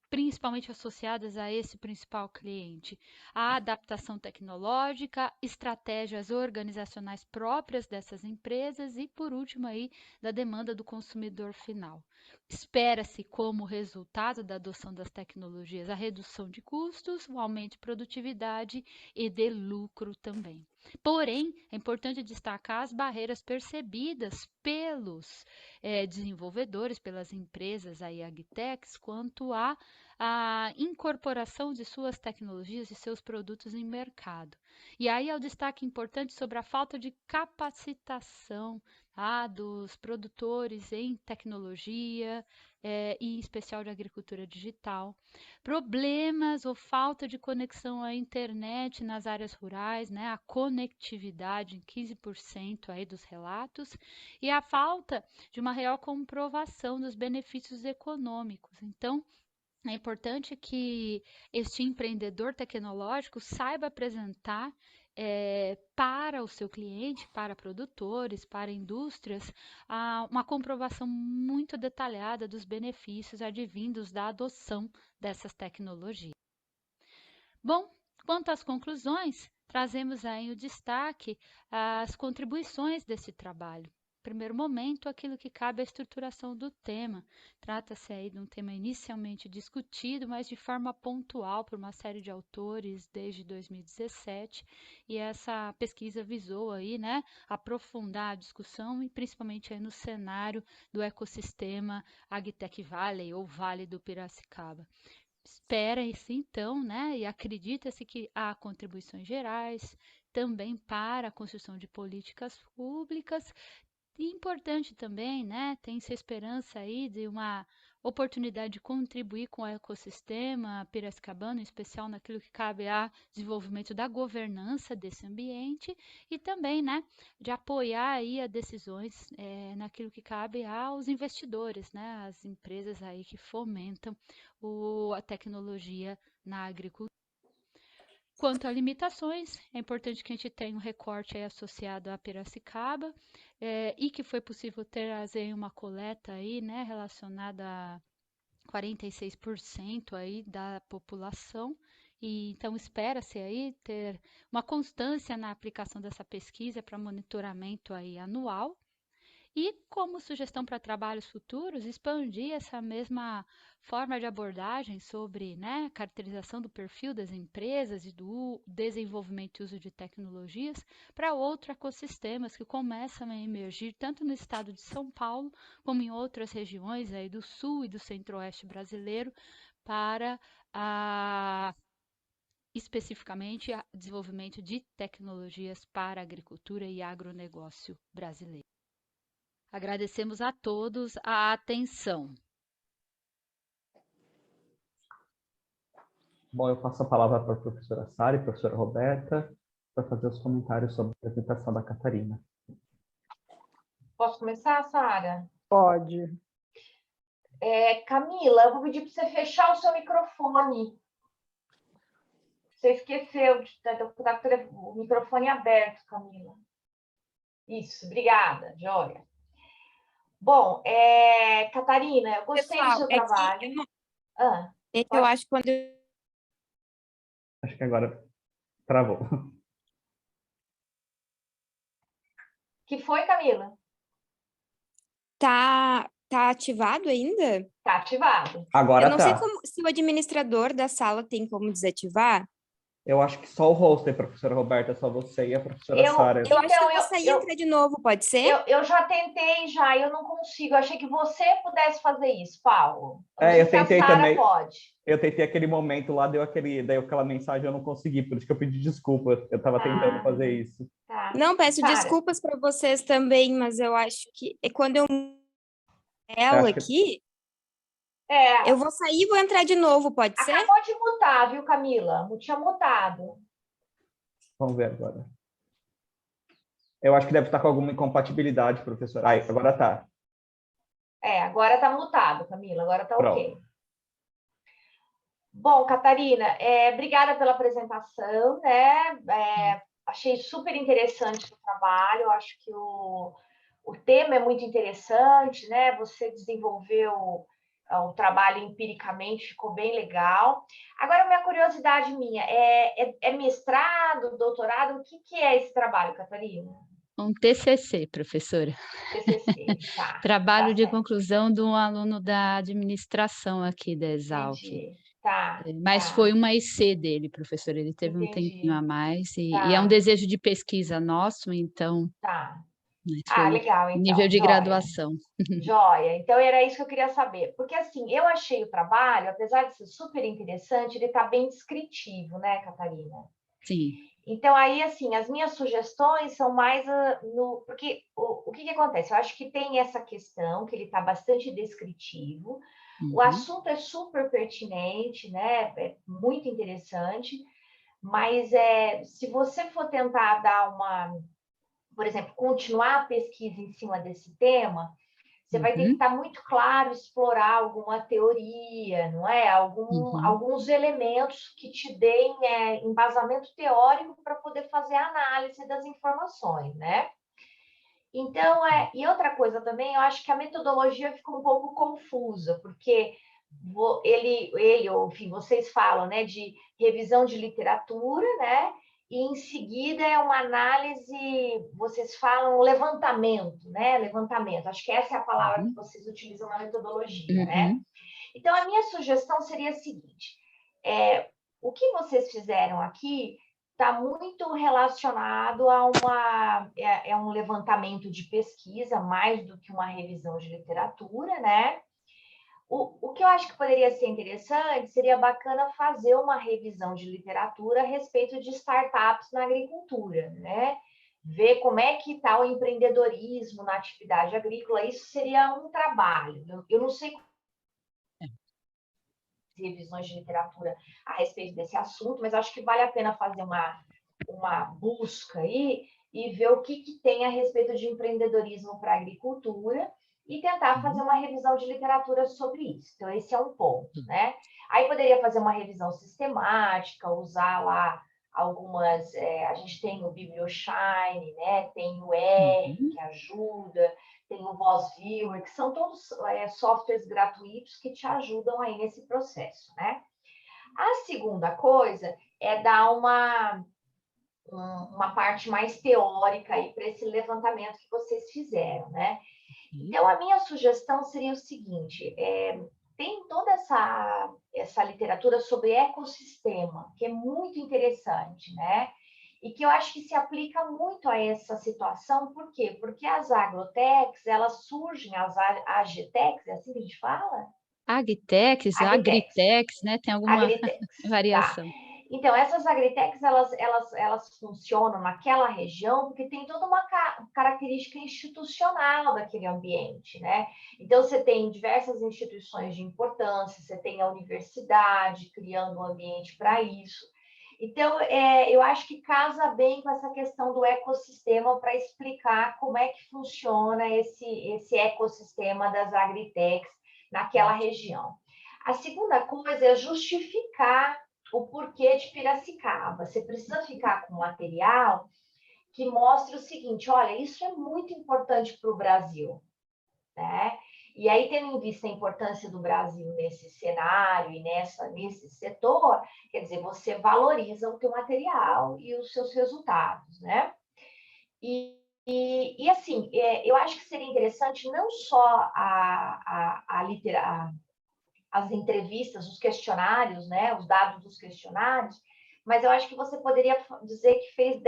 principalmente associadas a esse principal cliente, a adaptação tecnológica, estratégias organizacionais próprias dessas empresas e, por último, aí, da demanda do consumidor final. Espera-se como resultado da adoção das tecnologias a redução de custos, o aumento de produtividade e de lucro também. Porém, é importante destacar as barreiras percebidas pelos desenvolvedores, pelas empresas aí, agtechs, quanto à incorporação de suas tecnologias e seus produtos em mercado. E aí é o destaque importante sobre a falta de capacitação dos produtores em tecnologia, e em especial de agricultura digital. Problemas ou falta de conexão à internet nas áreas rurais, né? A conectividade em 15% aí dos relatos, e a falta de uma real comprovação dos benefícios econômicos. Então, é importante que este empreendedor tecnológico saiba apresentar para o seu cliente, para produtores, para indústrias, uma comprovação muito detalhada dos benefícios advindos da adoção dessas tecnologias. Bom, quanto às conclusões, trazemos aí o destaque as contribuições desse trabalho. Primeiro momento, aquilo que cabe à estruturação do tema. Trata-se aí de um tema inicialmente discutido, mas de forma pontual por uma série de autores desde 2017, e essa pesquisa visou aí, né, aprofundar a discussão e principalmente aí no cenário do ecossistema Agtech Valley ou Vale do Piracicaba. Espera-se então, né, e acredita-se que há contribuições gerais também para a construção de políticas públicas. E importante também, né, tem-se a esperança aí de uma oportunidade de contribuir com o ecossistema piracicabano, em especial naquilo que cabe ao desenvolvimento da governança desse ambiente e também, né, de apoiar aí as decisões naquilo que cabe aos investidores, né, as empresas aí que fomentam a tecnologia na agricultura. Quanto a limitações, é importante que a gente tenha um recorte aí associado a Piracicaba e que foi possível trazer uma coleta aí, né, relacionada a 46% aí da população. E então espera-se aí ter uma constância na aplicação dessa pesquisa para monitoramento aí anual. E como sugestão para trabalhos futuros, expandir essa mesma forma de abordagem sobre, né, caracterização do perfil das empresas e do desenvolvimento e uso de tecnologias para outros ecossistemas que começam a emergir tanto no estado de São Paulo como em outras regiões aí do sul e do centro-oeste brasileiro para especificamente o desenvolvimento de tecnologias para a agricultura e agronegócio brasileiro. Agradecemos a todos a atenção. Bom, eu passo a palavra para a professora Sara e a professora Roberta para fazer os comentários sobre a apresentação da Catarina. Posso começar, Sara? Pode. Camila, eu vou pedir para você fechar o seu microfone. Você esqueceu de estar com o microfone aberto, Camila. Isso, obrigada, joia. Bom, Catarina, eu gostei do seu trabalho. Eu acho que quando Acho que agora travou. Que foi, Camila? tá ativado ainda? Tá ativado. Agora Eu não sei tá. se o administrador da sala tem como desativar. Eu acho que só o host, professora Roberta, só você e a professora Sara. Eu acho que eu vou sair e entrar de novo, pode ser? Eu já tentei, eu não consigo. Eu achei que você pudesse fazer isso, Paulo. Eu tentei também. Pode. Eu tentei aquele momento lá, deu aquela mensagem, eu não consegui, por isso que eu pedi desculpa. Eu estava tentando fazer isso. Tá. Não, peço desculpas para vocês também, mas eu acho que quando eu ela aqui, eu vou sair e vou entrar de novo, pode ser? Acabou de mutar, viu, Camila? Tinha mutado. Vamos ver agora. Eu acho que deve estar com alguma incompatibilidade, professora. Agora está. Agora está mutado, Camila. Agora está ok. Bom, Catarina, obrigada pela apresentação, né? Achei super interessante o trabalho. Acho que o tema é muito interessante, né? Você desenvolveu o trabalho empiricamente, ficou bem legal. Agora, minha curiosidade é mestrado, doutorado? O que é esse trabalho, Catarina? Um TCC, professora. TCC, tá. Trabalho de conclusão de um aluno da administração aqui da Exalc. Entendi. Tá. Mas foi uma IC dele, professora. Ele teve um tempinho a mais. E é um desejo de pesquisa nosso, então... Tá. Foi legal, então. Nível de graduação. Joia. Então, era isso que eu queria saber. Porque, assim, eu achei o trabalho, apesar de ser super interessante, ele está bem descritivo, né, Catarina? Sim. Então, aí, assim, as minhas sugestões são mais porque o que acontece? Eu acho que tem essa questão, que ele está bastante descritivo. O assunto é super pertinente, né? É muito interessante. Mas, se você for tentar dar por exemplo, continuar a pesquisa em cima desse tema, você vai ter que estar muito claro, explorar alguma teoria, não é? Alguns elementos que te deem embasamento teórico para poder fazer a análise das informações, né? Então, e outra coisa também, eu acho que a metodologia fica um pouco confusa, porque enfim, vocês falam, né, de revisão de literatura, né? E em seguida é uma análise, vocês falam levantamento, né? Levantamento, acho que essa é a palavra que vocês utilizam na metodologia, né? Então, a minha sugestão seria a seguinte, o que vocês fizeram aqui está muito relacionado a um levantamento de pesquisa, mais do que uma revisão de literatura, né? O que eu acho que poderia ser interessante, seria bacana fazer uma revisão de literatura a respeito de startups na agricultura, né? Ver como é que está o empreendedorismo na atividade agrícola, isso seria um trabalho. Eu não sei revisões de literatura a respeito desse assunto, mas acho que vale a pena fazer uma busca aí e ver o que tem a respeito de empreendedorismo para a agricultura e tentar fazer uma revisão de literatura sobre isso. Então, esse é um ponto, né? Aí poderia fazer uma revisão sistemática, usar lá algumas... a gente tem o BiblioShine, né? Tem o R, que ajuda, tem o VozViewer, que são todos softwares gratuitos que te ajudam aí nesse processo, né? A segunda coisa é dar uma parte mais teórica aí para esse levantamento que vocês fizeram, né? Então, a minha sugestão seria o seguinte, tem toda essa literatura sobre ecossistema, que é muito interessante, né? E que eu acho que se aplica muito a essa situação, por quê? Porque as agrotechs, elas surgem, as agtechs, é assim que a gente fala? Agtechs, Agritex, né? Tem alguma variação. Tá. Então, essas agritechs, elas funcionam naquela região porque tem toda uma característica institucional daquele ambiente, né? Então, você tem diversas instituições de importância, você tem a universidade criando um ambiente para isso. Então, eu acho que casa bem com essa questão do ecossistema para explicar como é que funciona esse ecossistema das agritechs naquela região. A segunda coisa é justificar o porquê de Piracicaba. Você precisa ficar com material que mostre o seguinte, olha, isso é muito importante para o Brasil, né? E aí, tendo em vista a importância do Brasil nesse cenário e nesse setor, quer dizer, você valoriza o teu material e os seus resultados, né? E assim, eu acho que seria interessante não só as entrevistas, os questionários, né, os dados dos questionários, mas eu acho que você poderia dizer que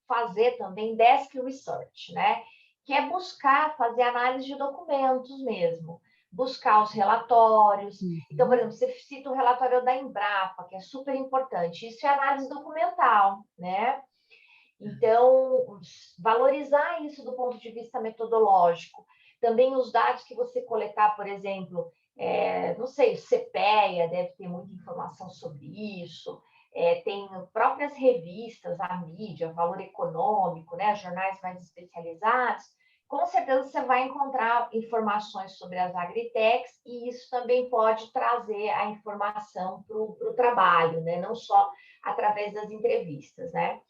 fazer também desk research, né, que é buscar fazer análise de documentos mesmo, buscar os relatórios. Então, por exemplo, você cita o relatório da Embrapa, que é super importante, isso é análise documental, né? Então, valorizar isso do ponto de vista metodológico. Também os dados que você coletar, por exemplo, não sei, o CPEA deve ter muita informação sobre isso, tem próprias revistas, a mídia, Valor Econômico, né, jornais mais especializados, com certeza você vai encontrar informações sobre as agritechs e isso também pode trazer a informação para o trabalho, né, não só através das entrevistas, né.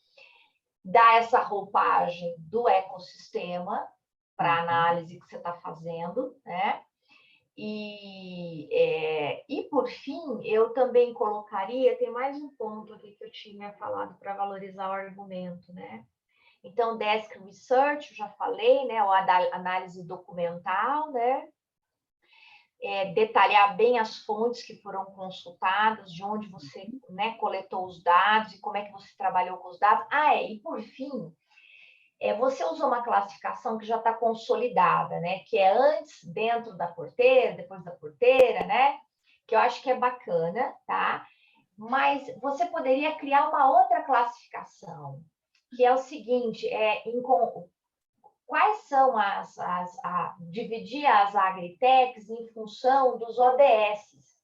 Dá essa roupagem do ecossistema para a análise que você está fazendo, né? E por fim, eu também colocaria, tem mais um ponto aqui que eu tinha falado para valorizar o argumento, né? Então, desk research, eu já falei, né? A análise documental, né? Detalhar bem as fontes que foram consultadas, de onde você, né, coletou os dados e como é que você trabalhou com os dados. E por fim, você usou uma classificação que já está consolidada, né? Que é antes, dentro da porteira, depois da porteira, né? Que eu acho que é bacana, tá? Mas você poderia criar uma outra classificação, que é o seguinte, quais são dividir as agritechs em função dos ODS.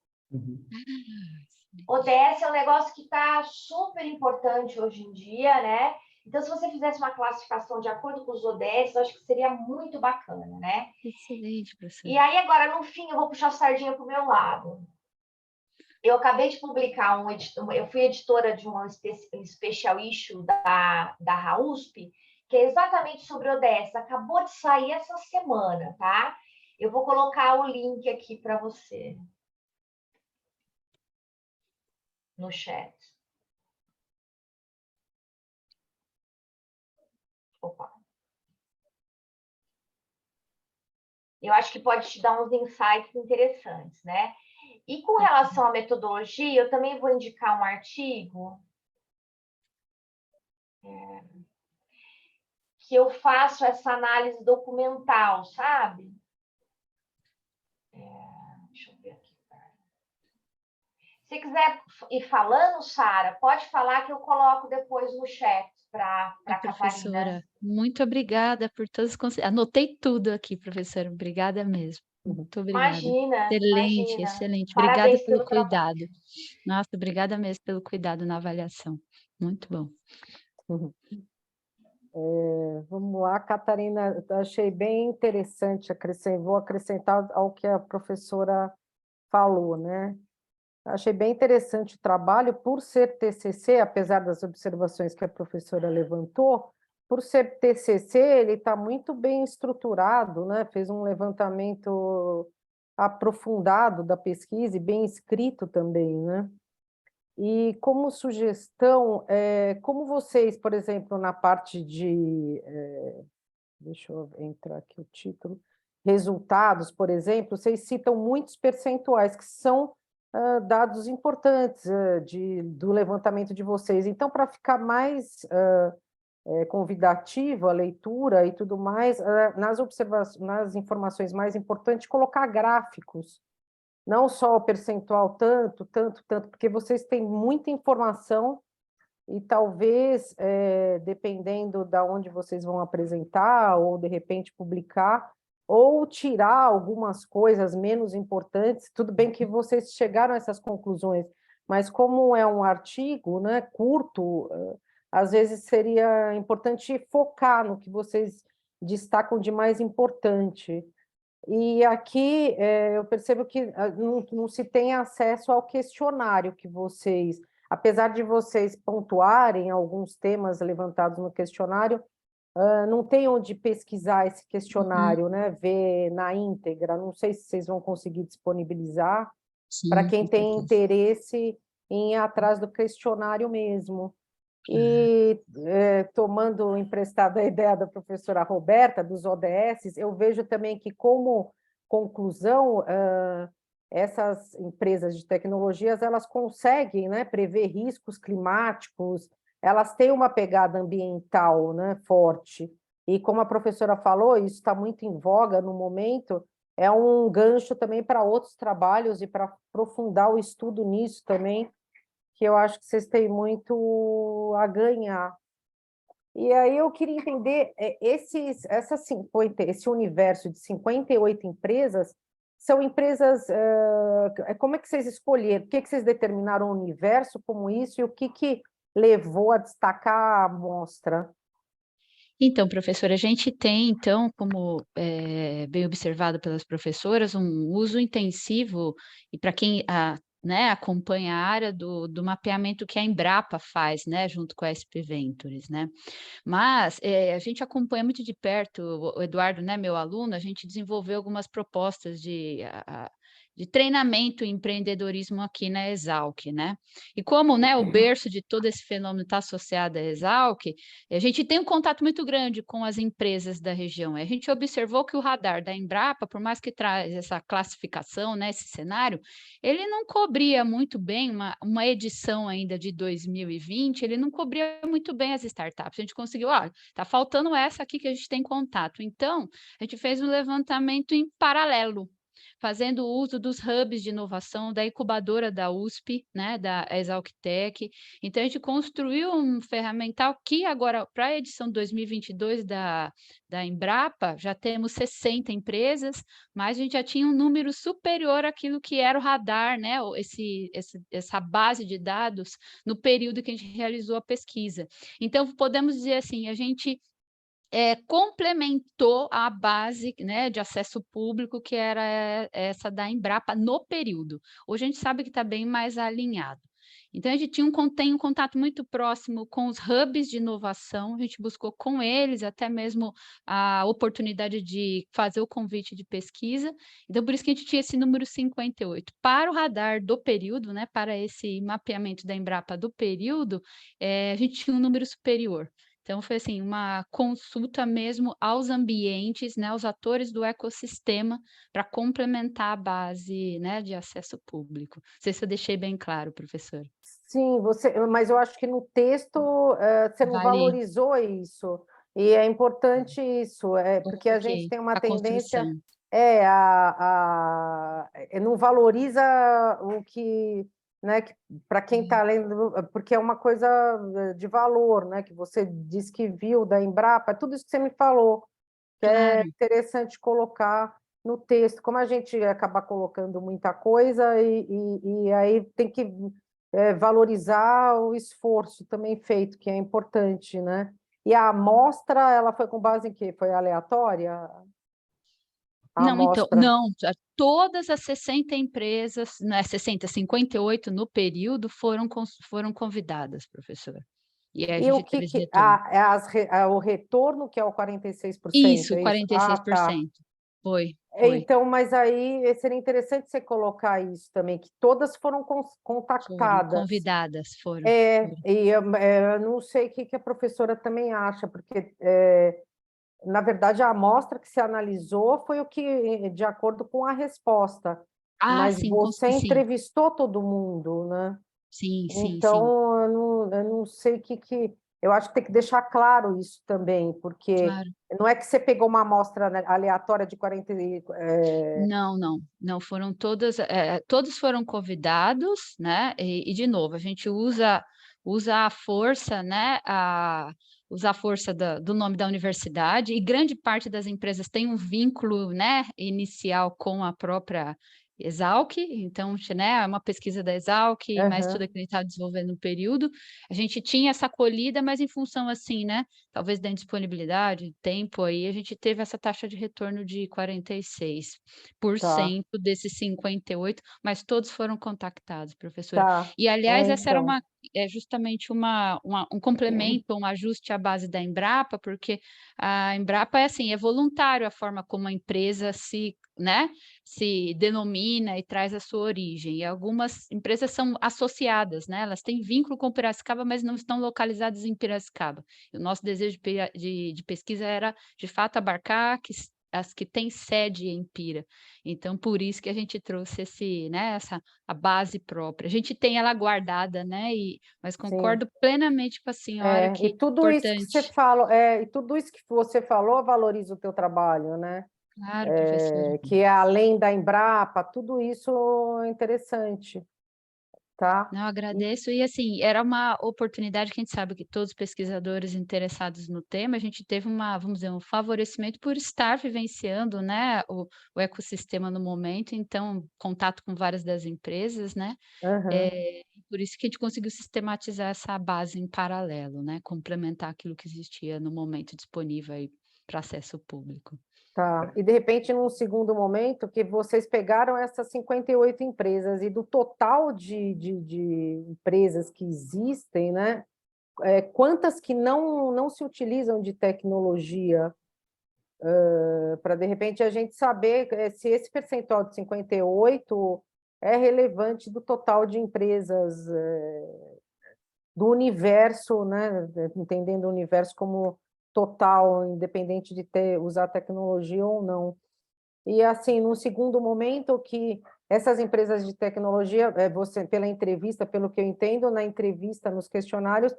ODS é um negócio que está super importante hoje em dia, né? Então, se você fizesse uma classificação de acordo com os ODS, eu acho que seria muito bacana, né? Excelente, professor. E aí, agora, no fim, eu vou puxar a sardinha para o meu lado. Eu acabei de publicar eu fui editora de um special issue da RAUSP, que é exatamente sobre ODS. Acabou de sair essa semana, tá? Eu vou colocar o link aqui para você. No chat. Opa. Eu acho que pode te dar uns insights interessantes, né? E com relação à metodologia, eu também vou indicar um artigo que eu faço essa análise documental, sabe? Deixa eu ver aqui. Se quiser ir falando, Sara, pode falar que eu coloco depois no chat para a professora, muito obrigada por todos os anotei tudo aqui, professora. Obrigada mesmo. Muito obrigada. Imagina. Excelente, excelente. Obrigada pelo cuidado. Nossa, obrigada mesmo pelo cuidado na avaliação. Muito bom. Vamos lá, Catarina, eu achei bem interessante, vou acrescentar ao que a professora falou, né? Achei bem interessante o trabalho, por ser TCC, apesar das observações que a professora levantou, por ser TCC, ele está muito bem estruturado, né? Fez um levantamento aprofundado da pesquisa e bem escrito também, né? E como sugestão, como vocês, por exemplo, na parte de... deixa eu entrar aqui o título. Resultados, por exemplo, vocês citam muitos percentuais, que são dados importantes do levantamento de vocês. Então, para ficar mais convidativa a leitura e tudo mais, nas informações mais importantes, colocar gráficos, não só o percentual tanto, porque vocês têm muita informação e talvez, dependendo de onde vocês vão apresentar ou, de repente, publicar, ou tirar algumas coisas menos importantes. Tudo bem que vocês chegaram a essas conclusões, mas como é um artigo, né, curto, às vezes seria importante focar no que vocês destacam de mais importante. E aqui eu percebo que não se tem acesso ao questionário que vocês, apesar de vocês pontuarem alguns temas levantados no questionário, não tem onde pesquisar esse questionário, né? Ver na íntegra. Não sei se vocês vão conseguir disponibilizar para quem tem interesse em ir atrás do questionário mesmo. E, tomando emprestada a ideia da professora Roberta, dos ODS, eu vejo também que, como conclusão, essas empresas de tecnologias, elas conseguem, né, prever riscos climáticos, elas têm uma pegada ambiental, né, forte. E, como a professora falou, isso está muito em voga no momento, é um gancho também para outros trabalhos e para aprofundar o estudo nisso também, que eu acho que vocês têm muito a ganhar. E aí eu queria entender, esse universo de 58 empresas, são empresas, como é que vocês escolheram? Por que vocês determinaram um universo como isso e o que levou a destacar a amostra? Então, professora, a gente tem, então, como bem observado pelas professoras, um uso intensivo, e para quem né, acompanha a área do mapeamento que a Embrapa faz, né, junto com a SP Ventures, né? Mas a gente acompanha muito de perto, o Eduardo, né, meu aluno, a gente desenvolveu algumas propostas de treinamento em empreendedorismo aqui na Exalc, né? E como, né, o berço de todo esse fenômeno está associado à Exalc, a gente tem um contato muito grande com as empresas da região. A gente observou que o radar da Embrapa, por mais que traz essa classificação, né, esse cenário, ele não cobria muito bem, uma edição ainda de 2020, ele não cobria muito bem as startups. A gente conseguiu, está faltando essa aqui que a gente tem contato. Então, a gente fez um levantamento em paralelo, fazendo uso dos hubs de inovação da incubadora da USP, né, da ExalcTech. Então, a gente construiu um ferramental que agora, para a edição 2022 da Embrapa, já temos 60 empresas, mas a gente já tinha um número superior àquilo que era o radar, né, essa base de dados no período que a gente realizou a pesquisa. Então, podemos dizer assim, a gente complementou a base, né, de acesso público, que era essa da Embrapa no período. Hoje a gente sabe que está bem mais alinhado. Então, a gente tem um contato muito próximo com os hubs de inovação, a gente buscou com eles até mesmo a oportunidade de fazer o convite de pesquisa, então por isso que a gente tinha esse número 58. Para o radar do período, né, para esse mapeamento da Embrapa do período, a gente tinha um número superior. Então, foi assim, uma consulta mesmo aos ambientes, né, aos atores do ecossistema, para complementar a base, né, de acesso público. Não sei se eu deixei bem claro, professor. Sim, mas eu acho que no texto você não valorizou isso. E é importante isso, porque a gente tem uma tendência não valoriza o que, né, para quem está lendo, porque é uma coisa de valor, né, que você disse que viu da Embrapa, tudo isso que você me falou, que é interessante colocar no texto, como a gente acaba colocando muita coisa, e aí tem que valorizar o esforço também feito, que é importante, né? E a amostra, ela foi com base em quê? Foi aleatória? Não, então, não, todas as 60 empresas, né, 58 no período, foram convidadas, professora. E a gente teve o retorno, que é o 46%? Isso, 46%. Foi. Então, mas aí seria interessante você colocar isso também, que todas foram contactadas. Convidadas, foram. E eu não sei o que a professora também acha, porque, na verdade, a amostra que se analisou foi o que, de acordo com a resposta. Mas sim, você entrevistou todo mundo, né? Sim, sim, então, eu não sei o que Eu acho que tem que deixar claro isso também, porque Claro. não é que você pegou uma amostra, né, aleatória de 40... Não, foram todos foram convidados, né? E de novo, a gente usa a força, né? Usa a força do nome da universidade, e grande parte das empresas tem um vínculo, né, inicial com a própria Exalc, então, né, é uma pesquisa da Exalc, mas tudo que a gente estava desenvolvendo no período. A gente tinha essa acolhida, mas em função, assim, né, talvez da indisponibilidade, tempo aí, a gente teve essa taxa de retorno de 46% desses 58%, mas todos foram contactados, professora. Tá. E, aliás, essa era Então. justamente um complemento, um ajuste à base da Embrapa, porque a Embrapa é voluntário a forma como a empresa se denomina e traz a sua origem. E algumas empresas são associadas, né? Elas têm vínculo com Piracicaba, mas não estão localizadas em Piracicaba. E o nosso desejo de pesquisa era, de fato, abarcar as que têm sede em Pira. Então, por isso que a gente trouxe a base própria. A gente tem ela guardada, né? Mas concordo plenamente com a senhora que E tudo isso que você fala, e tudo isso que você falou valoriza o teu trabalho, né? Claro, professora. Que é além da Embrapa, tudo isso é interessante, tá? Não, agradeço. E, assim, era uma oportunidade que a gente sabe que todos os pesquisadores interessados no tema, a gente teve vamos dizer, um favorecimento por estar vivenciando, né, o ecossistema no momento, então, contato com várias das empresas, né? Por isso que a gente conseguiu sistematizar essa base em paralelo, né? Complementar aquilo que existia no momento disponível aí para acesso público. Tá. E, de repente, num segundo momento, que vocês pegaram essas 58 empresas, e do total de empresas que existem, né? Quantas que não se utilizam de tecnologia, para, de repente, a gente saber se esse percentual de 58 é relevante do total de empresas do universo, né? Entendendo o universo como total, independente de usar tecnologia ou não. E, assim, no segundo momento, que essas empresas de tecnologia, você, pela entrevista, pelo que eu entendo, na entrevista, nos questionários,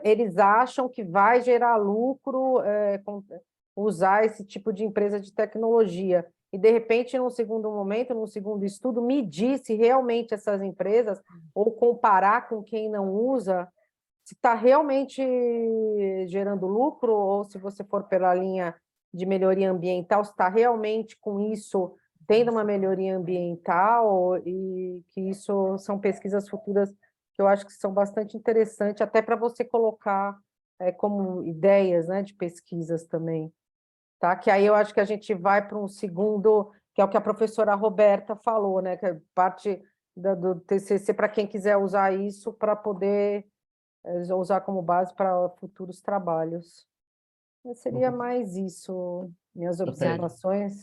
eles acham que vai gerar lucro usar esse tipo de empresa de tecnologia. E, de repente, num segundo momento, num segundo estudo, medir se realmente essas empresas, ou comparar com quem não usa, se está realmente gerando lucro, ou se você for pela linha de melhoria ambiental, se está realmente com isso tendo uma melhoria ambiental, e que isso são pesquisas futuras que eu acho que são bastante interessantes, até para você colocar como ideias, né, de pesquisas também. Tá? Que aí eu acho que a gente vai para um segundo, que é o que a professora Roberta falou, né, que é parte do TCC, para quem quiser usar isso para poder usar como base para futuros trabalhos. Seria mais isso, minhas observações.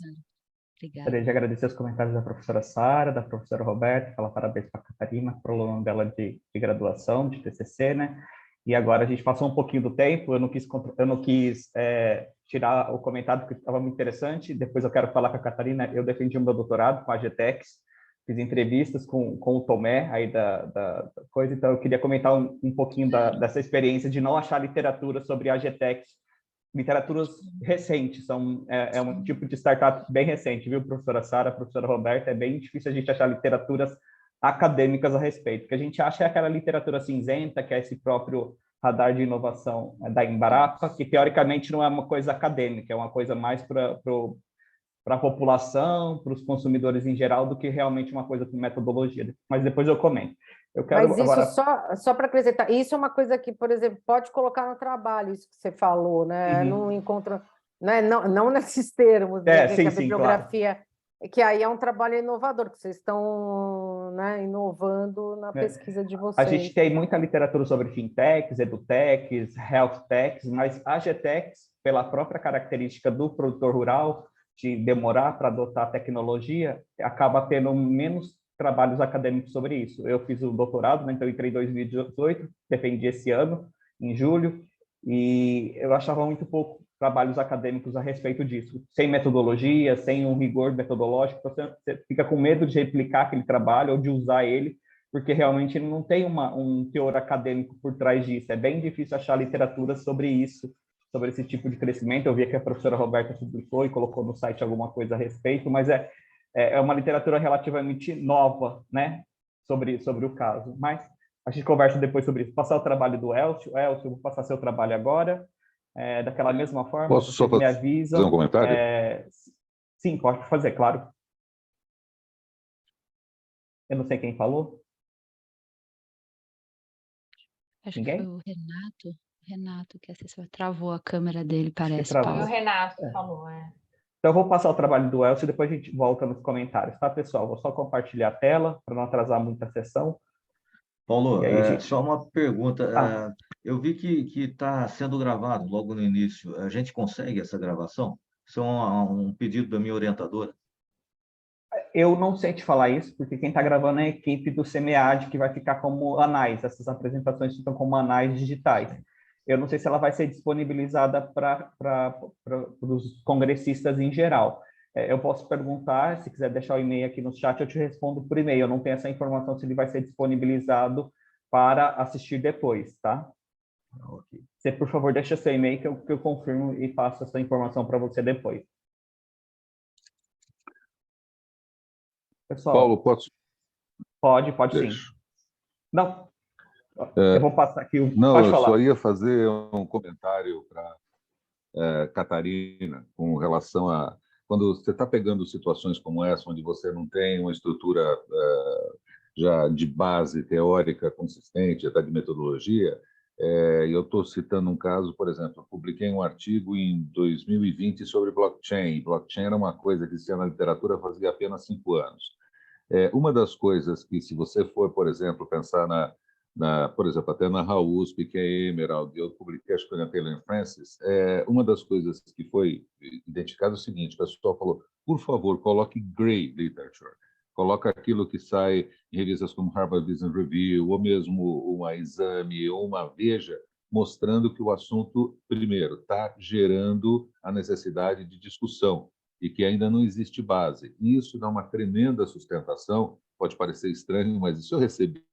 Obrigada. Gostaria de agradecer os comentários da professora Sara, da professora Roberta, falar parabéns para a Catarina, para o aluno dela de graduação, de TCC, né? E agora a gente passou um pouquinho do tempo, eu não quis tirar o comentário, porque estava muito interessante. Depois eu quero falar com a Catarina. Eu defendi o meu doutorado com a GTEx, fiz entrevistas com o Tomé, aí da coisa, então eu queria comentar um pouquinho dessa experiência de não achar literatura sobre a GTEx, literaturas recentes, é um tipo de startup bem recente, viu, professora Sara, professora Roberta? É bem difícil a gente achar literaturas acadêmicas a respeito. O que a gente acha é aquela literatura cinzenta, que é esse próprio radar de inovação da Embrapa, que teoricamente não é uma coisa acadêmica, é uma coisa mais para a população, para os consumidores em geral, do que realmente uma coisa com metodologia. Mas depois eu comento. Eu quero Mas isso, agora... só para acrescentar, isso é uma coisa que, por exemplo, pode colocar no trabalho, isso que você falou, né? Não encontra, né? Não nesses termos, né? Sim, que a sim, bibliografia, claro. Que aí é um trabalho inovador, que vocês estão, né, inovando na pesquisa de vocês. A gente tem muita literatura sobre fintechs, edutechs, healthtechs, mas a GTEx, pela própria característica do produtor rural, de demorar para adotar a tecnologia, acaba tendo menos trabalhos acadêmicos sobre isso. Eu fiz o doutorado, né, então eu entrei em 2018, defendi esse ano, em julho, e eu achava muito pouco trabalhos acadêmicos a respeito disso, sem metodologia, sem um rigor metodológico, você fica com medo de replicar aquele trabalho ou de usar ele porque realmente não tem um teor acadêmico por trás disso. É bem difícil achar literatura sobre isso, sobre esse tipo de crescimento. Eu vi que a professora Roberta publicou e colocou no site alguma coisa a respeito, mas é uma literatura relativamente nova, né, sobre o caso. Mas a gente conversa depois sobre isso. Passar o trabalho do Elcio. Elcio, eu vou passar seu trabalho agora. Daquela mesma forma, Posso só me avisam. fazer um comentário? Sim, pode fazer, claro. Eu não sei quem falou. Acho Ninguém? que foi o Renato. Renato, que acessou, travou a câmera dele, parece, travou. Foi o Paulo. Renato que falou, Então, eu vou passar o trabalho do Elcio e depois a gente volta nos comentários, tá, pessoal? Vou só compartilhar a tela para não atrasar muito a sessão. Paulo, E aí, gente? só uma pergunta. Ah. Eu vi que está sendo gravado logo no início. A gente consegue essa gravação? Isso é um pedido da minha orientadora. Eu não sei te falar isso, porque quem está gravando é a equipe do CMEAD, que vai ficar como anais. Essas apresentações ficam como anais digitais. Eu não sei se ela vai ser disponibilizada para os congressistas em geral. Eu posso perguntar, se quiser deixar o e-mail aqui no chat, eu te respondo por e-mail. Eu não tenho essa informação se ele vai ser disponibilizado para assistir depois, tá? Okay. Você, por favor, deixa seu e-mail que eu confirmo e passo essa informação para você depois. Pessoal, Paulo, posso? Pode Deixa. sim. Não, eu vou passar aqui. Não, Pode eu falar. só ia fazer um comentário para Catarina com relação a quando você está pegando situações como essa, onde você não tem uma estrutura já de base teórica consistente, até de metodologia. Eu estou citando um caso, por exemplo, eu publiquei um artigo em 2020 sobre blockchain. Blockchain era uma coisa que existia na literatura fazia apenas 5 anos. Uma das coisas que, se você for, por exemplo, pensar por exemplo, até na USP, que é Emerald, eu publiquei, acho que foi na Taylor Francis, uma das coisas que foi identificada é o seguinte: o pessoal falou, por favor, coloque gray literature, coloca aquilo que sai em revistas como Harvard Business Review, ou mesmo uma Exame, ou uma Veja, mostrando que o assunto, primeiro, está gerando a necessidade de discussão, e que ainda não existe base. E isso dá uma tremenda sustentação, pode parecer estranho, mas isso eu recebi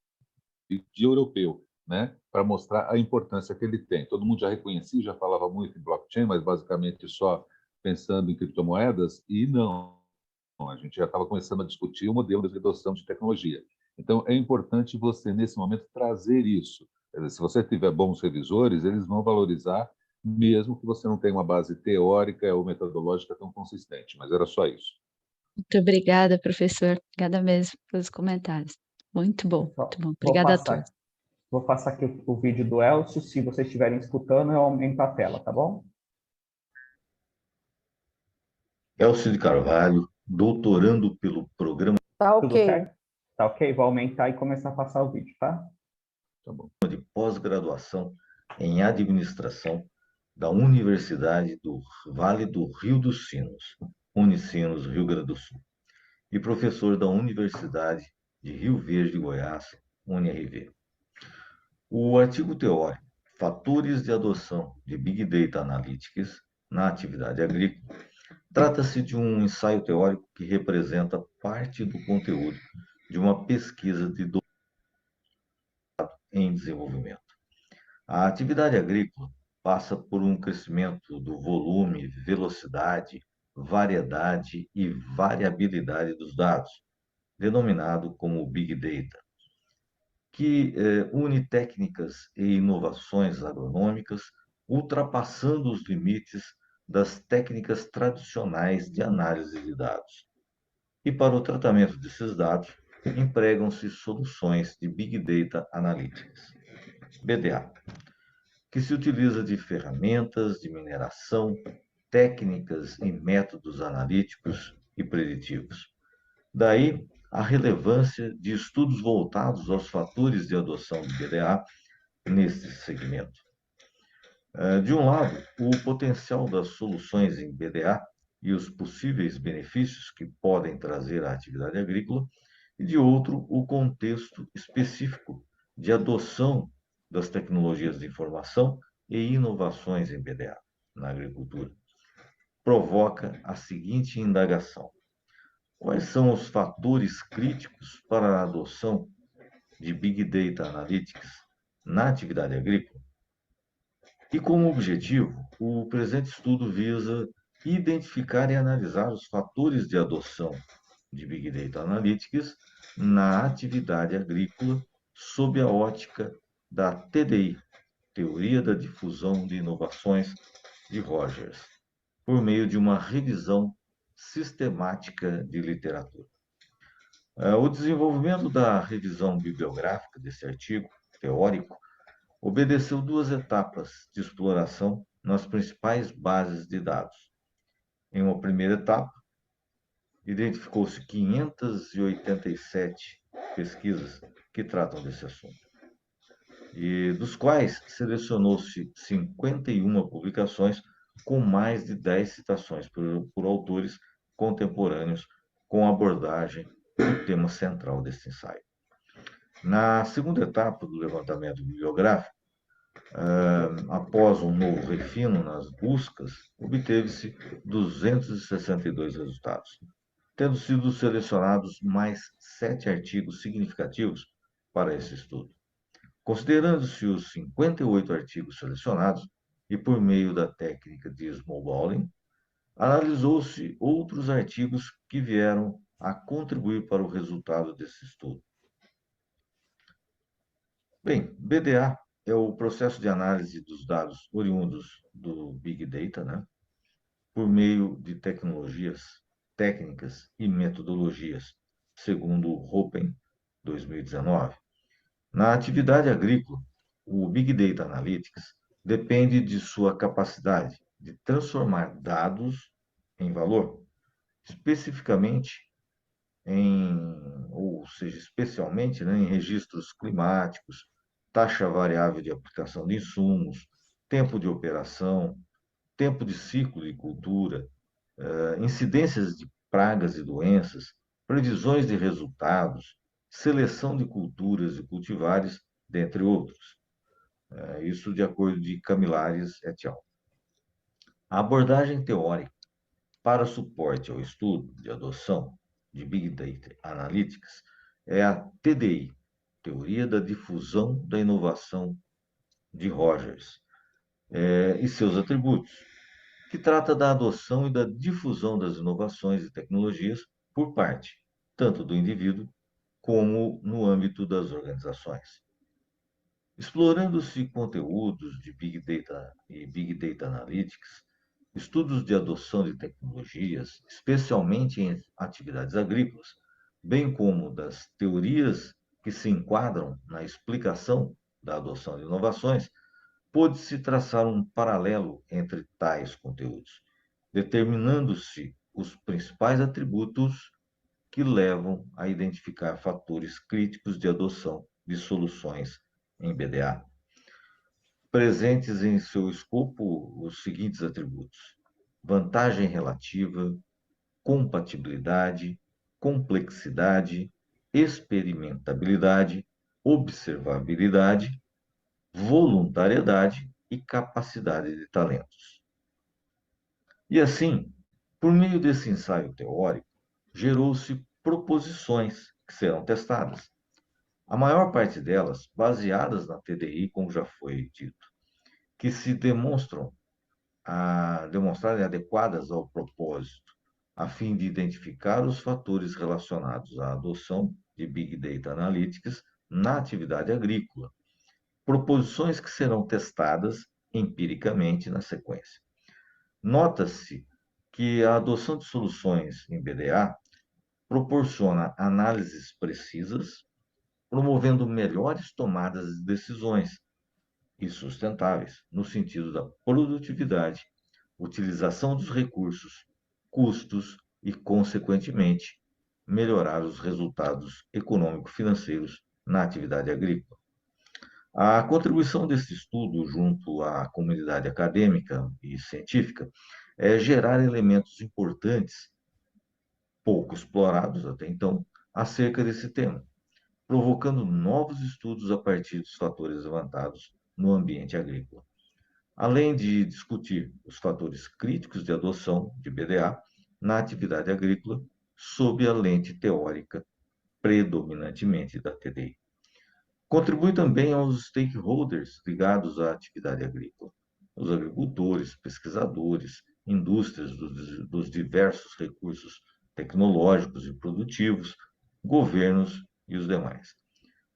de europeu, né, para mostrar a importância que ele tem. Todo mundo já reconhecia, já falava muito em blockchain, mas basicamente só pensando em criptomoedas, e não. A gente já estava começando a discutir o modelo de adoção de tecnologia. Então, é importante você, nesse momento, trazer isso. Se você tiver bons revisores, eles vão valorizar, mesmo que você não tenha uma base teórica ou metodológica tão consistente. Mas era só isso. Muito obrigada, professor. Obrigada mesmo pelos comentários. Muito bom, muito bom. Obrigada a todos. Vou passar aqui o vídeo do Elcio. Se vocês estiverem escutando, eu aumento a tela, tá bom? Elcio de Carvalho, doutorando pelo programa... Tá ok. Tudo certo? Tá ok? Vou aumentar e começar a passar o vídeo, tá? Tá bom. De pós-graduação em administração da Universidade do Vale do Rio dos Sinos, Unicinos, Rio Grande do Sul, e professor da Universidade de Rio Verde, Goiás, UniRV. O artigo teórico Fatores de adoção de Big Data Analytics na atividade agrícola trata-se de um ensaio teórico que representa parte do conteúdo de uma pesquisa de doutorado em desenvolvimento. A atividade agrícola passa por um crescimento do volume, velocidade, variedade e variabilidade dos dados, denominado como Big Data, que une técnicas e inovações agronômicas, ultrapassando os limites das técnicas tradicionais de análise de dados. E para o tratamento desses dados, empregam-se soluções de Big Data Analytics, BDA, que se utiliza de ferramentas de mineração, técnicas e métodos analíticos e preditivos. Daí, a relevância de estudos voltados aos fatores de adoção de BDA nesse segmento. De um lado, o potencial das soluções em BDA e os possíveis benefícios que podem trazer à atividade agrícola, e de outro, o contexto específico de adoção das tecnologias de informação e inovações em BDA na agricultura. Provoca a seguinte indagação: quais são os fatores críticos para a adoção de Big Data Analytics na atividade agrícola. E como objetivo, o presente estudo visa identificar e analisar os fatores de adoção de Big Data Analytics na atividade agrícola sob a ótica da TDI, Teoria da Difusão de Inovações de Rogers, por meio de uma revisão sistemática de literatura. O desenvolvimento da revisão bibliográfica desse artigo teórico obedeceu duas etapas de exploração nas principais bases de dados. Em uma primeira etapa, identificou-se 587 pesquisas que tratam desse assunto, e dos quais selecionou-se 51 publicações com mais de 10 citações por autores contemporâneos com abordagem do tema central deste ensaio. Na segunda etapa do levantamento bibliográfico, após um novo refino nas buscas, obteve-se 262 resultados, tendo sido selecionados mais 7 artigos significativos para esse estudo. Considerando-se os 58 artigos selecionados e por meio da técnica de snowballing, analisou-se outros artigos que vieram a contribuir para o resultado desse estudo. Bem, BDA é o processo de análise dos dados oriundos do Big Data, né, por meio de tecnologias, técnicas e metodologias, segundo o Hoppen 2019. Na atividade agrícola, o Big Data Analytics depende de sua capacidade de transformar dados em valor, especialmente em registros climáticos, taxa variável de aplicação de insumos, tempo de operação, tempo de ciclo de cultura, incidências de pragas e doenças, previsões de resultados, seleção de culturas e cultivares, dentre outros. Isso de acordo de Camilares et al. A abordagem teórica para suporte ao estudo de adoção de Big Data Analytics é a TDI, Teoria da Difusão da Inovação de Rogers, e seus atributos, que trata da adoção e da difusão das inovações e tecnologias por parte, tanto do indivíduo como no âmbito das organizações. Explorando-se conteúdos de Big Data e Big Data Analytics, estudos de adoção de tecnologias, especialmente em atividades agrícolas, bem como das teorias que se enquadram na explicação da adoção de inovações, pôde-se traçar um paralelo entre tais conteúdos, determinando-se os principais atributos que levam a identificar fatores críticos de adoção de soluções em BDA. Presentes em seu escopo os seguintes atributos: vantagem relativa, compatibilidade, complexidade, experimentabilidade, observabilidade, voluntariedade e capacidade de talentos. E assim, por meio desse ensaio teórico, gerou-se proposições que serão testadas. A maior parte delas baseadas na TDI, como já foi dito, que se demonstrarem adequadas ao propósito, a fim de identificar os fatores relacionados à adoção de Big Data Analytics na atividade agrícola, proposições que serão testadas empiricamente na sequência. Nota-se que a adoção de soluções em BDA proporciona análises precisas, promovendo melhores tomadas de decisões e sustentáveis, no sentido da produtividade, utilização dos recursos, custos e, consequentemente, melhorar os resultados econômico-financeiros na atividade agrícola. A contribuição desse estudo junto à comunidade acadêmica e científica é gerar elementos importantes, pouco explorados até então, acerca desse tema, provocando novos estudos a partir dos fatores levantados no ambiente agrícola. Além de discutir os fatores críticos de adoção de BDA na atividade agrícola sob a lente teórica predominantemente da TDI. Contribui também aos stakeholders ligados à atividade agrícola, os agricultores, pesquisadores, indústrias dos diversos recursos tecnológicos e produtivos, governos e os demais,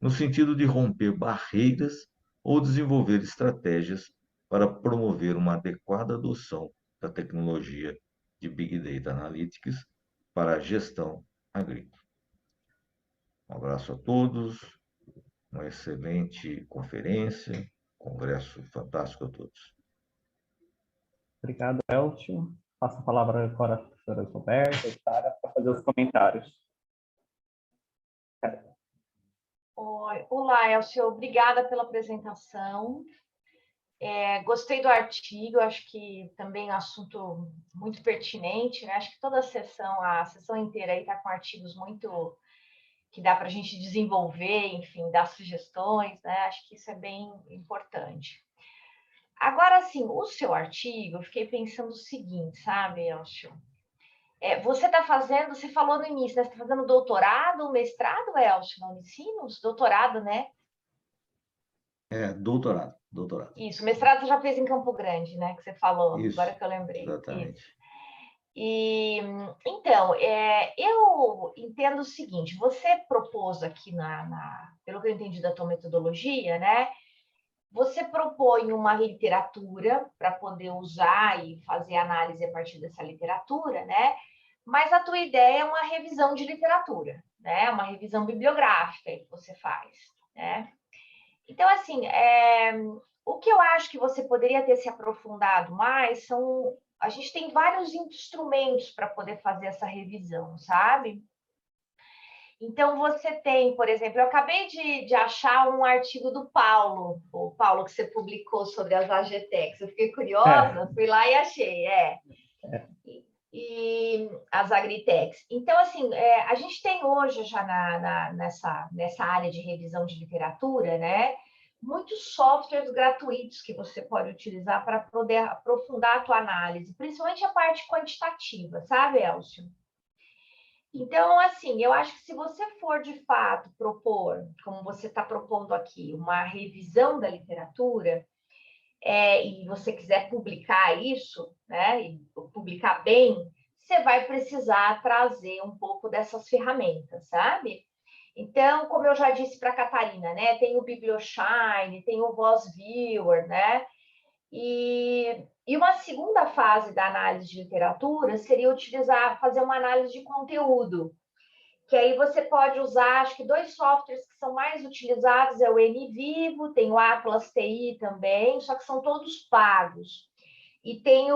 no sentido de romper barreiras ou desenvolver estratégias para promover uma adequada adoção da tecnologia de Big Data Analytics para a gestão agrícola. Um abraço a todos, uma excelente conferência, congresso fantástico a todos. Obrigado, Elcio. Passo a palavra agora às professoras Roberta e Sara para fazer os comentários. Olá, Elcio, obrigada pela apresentação. Gostei do artigo, acho que também é um assunto muito pertinente, né? Acho que toda a sessão inteira aí está com artigos muito que dá para a gente desenvolver, enfim, dar sugestões, né? Acho que isso é bem importante. Agora, assim, o seu artigo, eu fiquei pensando o seguinte, sabe, Elcio? Você está fazendo, você falou no início, né? Você está fazendo doutorado, mestrado, Elcio, no Unicinos? Doutorado, né? Doutorado. Isso, mestrado você já fez em Campo Grande, né? Que você falou, Isso, agora que eu lembrei. exatamente. Isso. E, então, eu entendo o seguinte, você propôs aqui, pelo que eu entendi da tua metodologia, né? Você propõe uma literatura para poder usar e fazer análise a partir dessa literatura, né? Mas a tua ideia é uma revisão de literatura, né? Uma revisão bibliográfica que você faz, né? Então, assim, o que eu acho que você poderia ter se aprofundado mais são... A gente tem vários instrumentos para poder fazer essa revisão, sabe? Então, você tem, por exemplo, eu acabei de achar um artigo do Paulo, o Paulo que você publicou sobre as AGTECs. Eu fiquei curiosa, fui lá e achei, E as Agritecs. Então, assim, a gente tem hoje já nessa área de revisão de literatura, né? Muitos softwares gratuitos que você pode utilizar para poder aprofundar a tua análise, principalmente a parte quantitativa, sabe, Elcio? Então, assim, eu acho que se você for, de fato, propor, como você está propondo aqui, uma revisão da literatura, e você quiser publicar isso, né, e publicar bem, você vai precisar trazer um pouco dessas ferramentas, sabe? Então, como eu já disse para a Catarina, né, tem o BiblioShine, tem o VozViewer, né? E uma segunda fase da análise de literatura seria fazer uma análise de conteúdo, que aí você pode usar, acho que 2 softwares que são mais utilizados, é o NVivo, tem o Atlas TI também, só que são todos pagos. E tem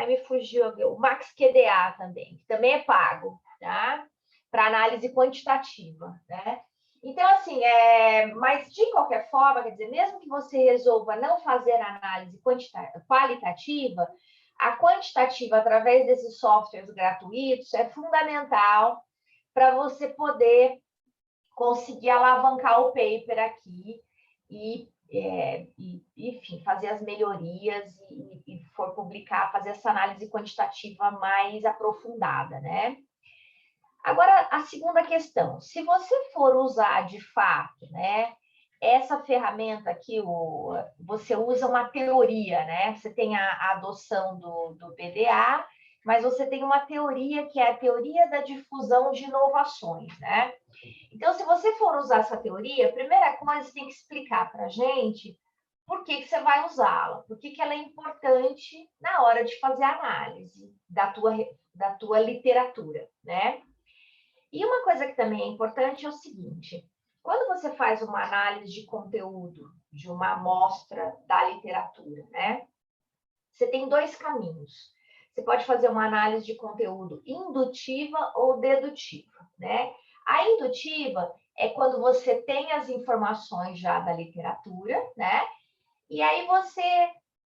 me fugiu, o MaxQDA também, que também é pago, tá? Para análise quantitativa, né? Então, assim, mas de qualquer forma, quer dizer, mesmo que você resolva não fazer análise qualitativa, a quantitativa, através desses softwares gratuitos, é fundamental para você poder conseguir alavancar o paper aqui e enfim, fazer as melhorias e for publicar, fazer essa análise quantitativa mais aprofundada, né? Agora, a segunda questão, se você for usar de fato, né, essa ferramenta aqui, você usa uma teoria, né? Você tem a adoção do BDA, mas você tem uma teoria que é a teoria da difusão de inovações, né? Então, se você for usar essa teoria, a primeira coisa, você tem que explicar para a gente por que você vai usá-la, por que ela é importante na hora de fazer a análise da tua literatura, né? E uma coisa que também é importante é o seguinte, quando você faz uma análise de conteúdo de uma amostra da literatura, né? Você tem 2 caminhos. Você pode fazer uma análise de conteúdo indutiva ou dedutiva, né? A indutiva é quando você tem as informações já da literatura, né? E aí você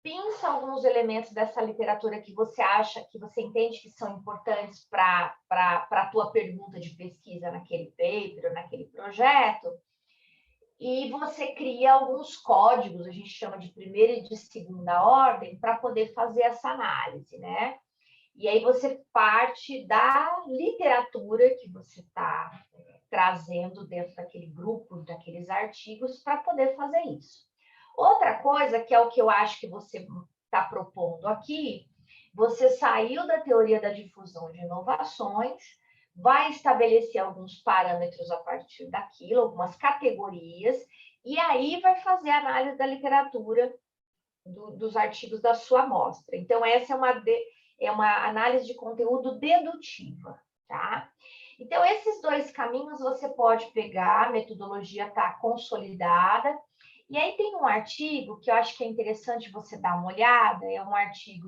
pinça alguns elementos dessa literatura que você acha, que você entende que são importantes para a tua pergunta de pesquisa naquele paper, ou naquele projeto, e você cria alguns códigos, a gente chama de primeira e de segunda ordem, para poder fazer essa análise, né? E aí você parte da literatura que você está trazendo dentro daquele grupo, daqueles artigos, para poder fazer isso. Outra coisa, que é o que eu acho que você está propondo aqui, você saiu da teoria da difusão de inovações, vai estabelecer alguns parâmetros a partir daquilo, algumas categorias, e aí vai fazer a análise da literatura dos artigos da sua amostra. Então, essa é uma análise de conteúdo dedutiva, tá? Então, esses dois caminhos você pode pegar, a metodologia está consolidada, e aí tem um artigo que eu acho que é interessante você dar uma olhada, é um artigo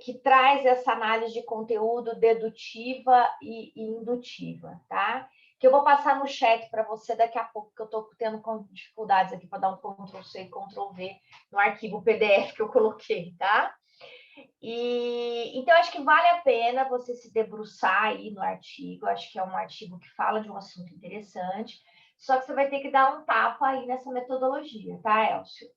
que traz essa análise de conteúdo dedutiva e indutiva, tá? Que eu vou passar no chat para você daqui a pouco, que eu estou tendo dificuldades aqui para dar um Ctrl+C e Ctrl+V no arquivo PDF que eu coloquei, tá? Então, acho que vale a pena você se debruçar aí no artigo, acho que é um artigo que fala de um assunto interessante, só que você vai ter que dar um tapa aí nessa metodologia, tá, Elcio?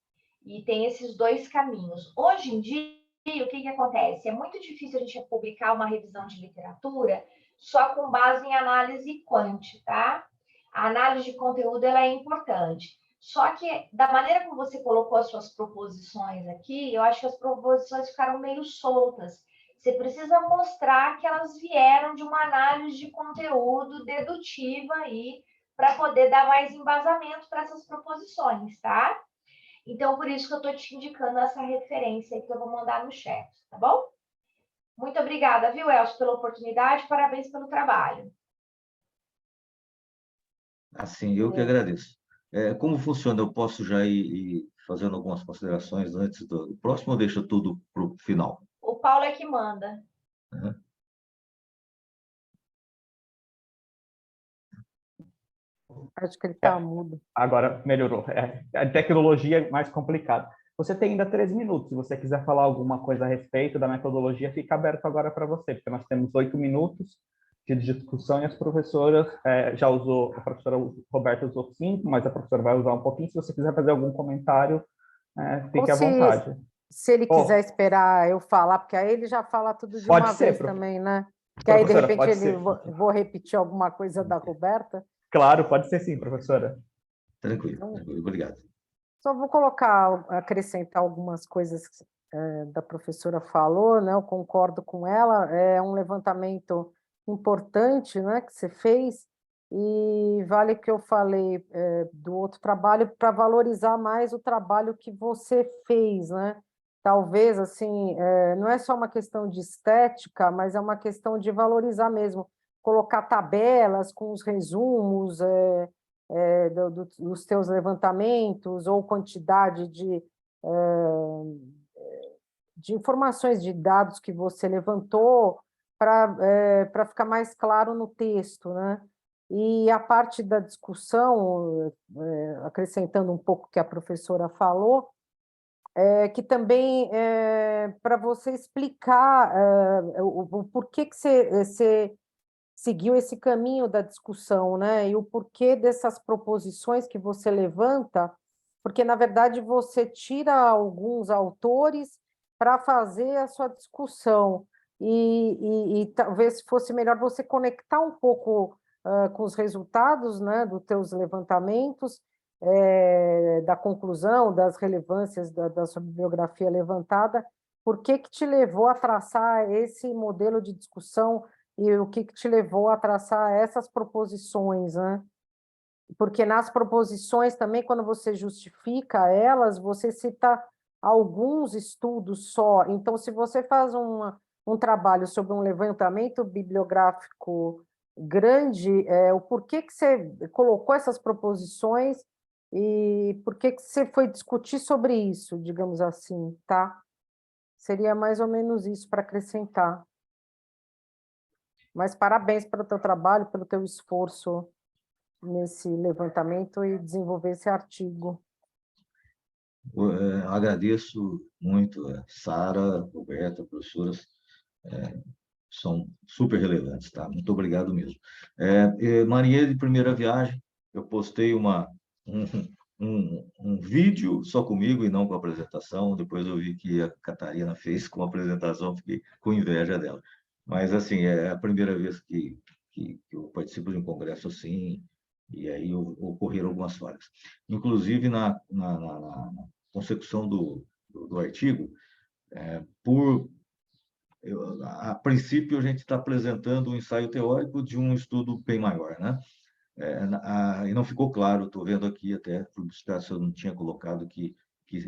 E tem esses dois caminhos. Hoje em dia, o que acontece? É muito difícil a gente publicar uma revisão de literatura só com base em análise quant, tá? A análise de conteúdo ela é importante. Só que, da maneira como você colocou as suas proposições aqui, eu acho que as proposições ficaram meio soltas. Você precisa mostrar que elas vieram de uma análise de conteúdo dedutiva aí, para poder dar mais embasamento para essas proposições, tá? Então, por isso que eu estou te indicando essa referência aí que eu vou mandar no chat, tá bom? Muito obrigada, viu, Elcio, pela oportunidade, parabéns pelo trabalho. Assim, eu que agradeço. Como funciona? Eu posso já ir fazendo algumas considerações antes do próximo ou deixa tudo para o final? O Paulo é que manda. Uhum. Acho que ele está mudo. Agora melhorou. A tecnologia é mais complicada. Você tem ainda 13 minutos. Se você quiser falar alguma coisa a respeito da metodologia, fica aberto agora para você, porque nós temos 8 minutos de discussão e as professoras a professora Roberta usou 5, mas a professora vai usar um pouquinho. Se você quiser fazer algum comentário, fique à vontade. Se ele quiser esperar eu falar, porque aí ele já fala tudo de uma vez também, né? Porque aí, de repente, vou repetir alguma coisa da Roberta. Claro, pode ser sim, professora. Tranquilo, obrigado. Só vou acrescentar algumas coisas que da professora falou, né? Eu concordo com ela, é um levantamento importante, né, que você fez, e vale que eu falei do outro trabalho para valorizar mais o trabalho que você fez, né? Talvez, assim, não é só uma questão de estética, mas é uma questão de valorizar mesmo, colocar tabelas com os resumos dos teus levantamentos, ou quantidade de informações, de dados que você levantou, para ficar mais claro no texto, né? E a parte da discussão, acrescentando um pouco o que a professora falou, que também para você explicar o porquê que você seguiu esse caminho da discussão, né? E o porquê dessas proposições que você levanta, porque, na verdade, você tira alguns autores para fazer a sua discussão, e talvez fosse melhor você conectar um pouco com os resultados, né, dos teus levantamentos, da conclusão, das relevâncias da sua bibliografia levantada, por que te levou a traçar esse modelo de discussão e o que te levou a traçar essas proposições, né? Porque nas proposições também, quando você justifica elas, você cita alguns estudos só. Então, se você faz um trabalho sobre um levantamento bibliográfico grande, o porquê que você colocou essas proposições e por que você foi discutir sobre isso, digamos assim, tá? Seria mais ou menos isso para acrescentar. Mas parabéns pelo teu trabalho, pelo teu esforço nesse levantamento e desenvolver esse artigo. Agradeço muito, Sara, Roberta, professoras, são super relevantes, tá? Muito obrigado mesmo. Marinheiro de primeira viagem, eu postei um vídeo só comigo e não com a apresentação, depois eu vi que a Catarina fez com a apresentação, fiquei com inveja dela. Mas, assim, é a primeira vez que que eu participo de um congresso assim, e aí ocorreram algumas falhas. Inclusive, na consecução do artigo, a princípio, a gente está apresentando um ensaio teórico de um estudo bem maior, né? E não ficou claro, estou vendo aqui até, fui buscar se eu não tinha colocado que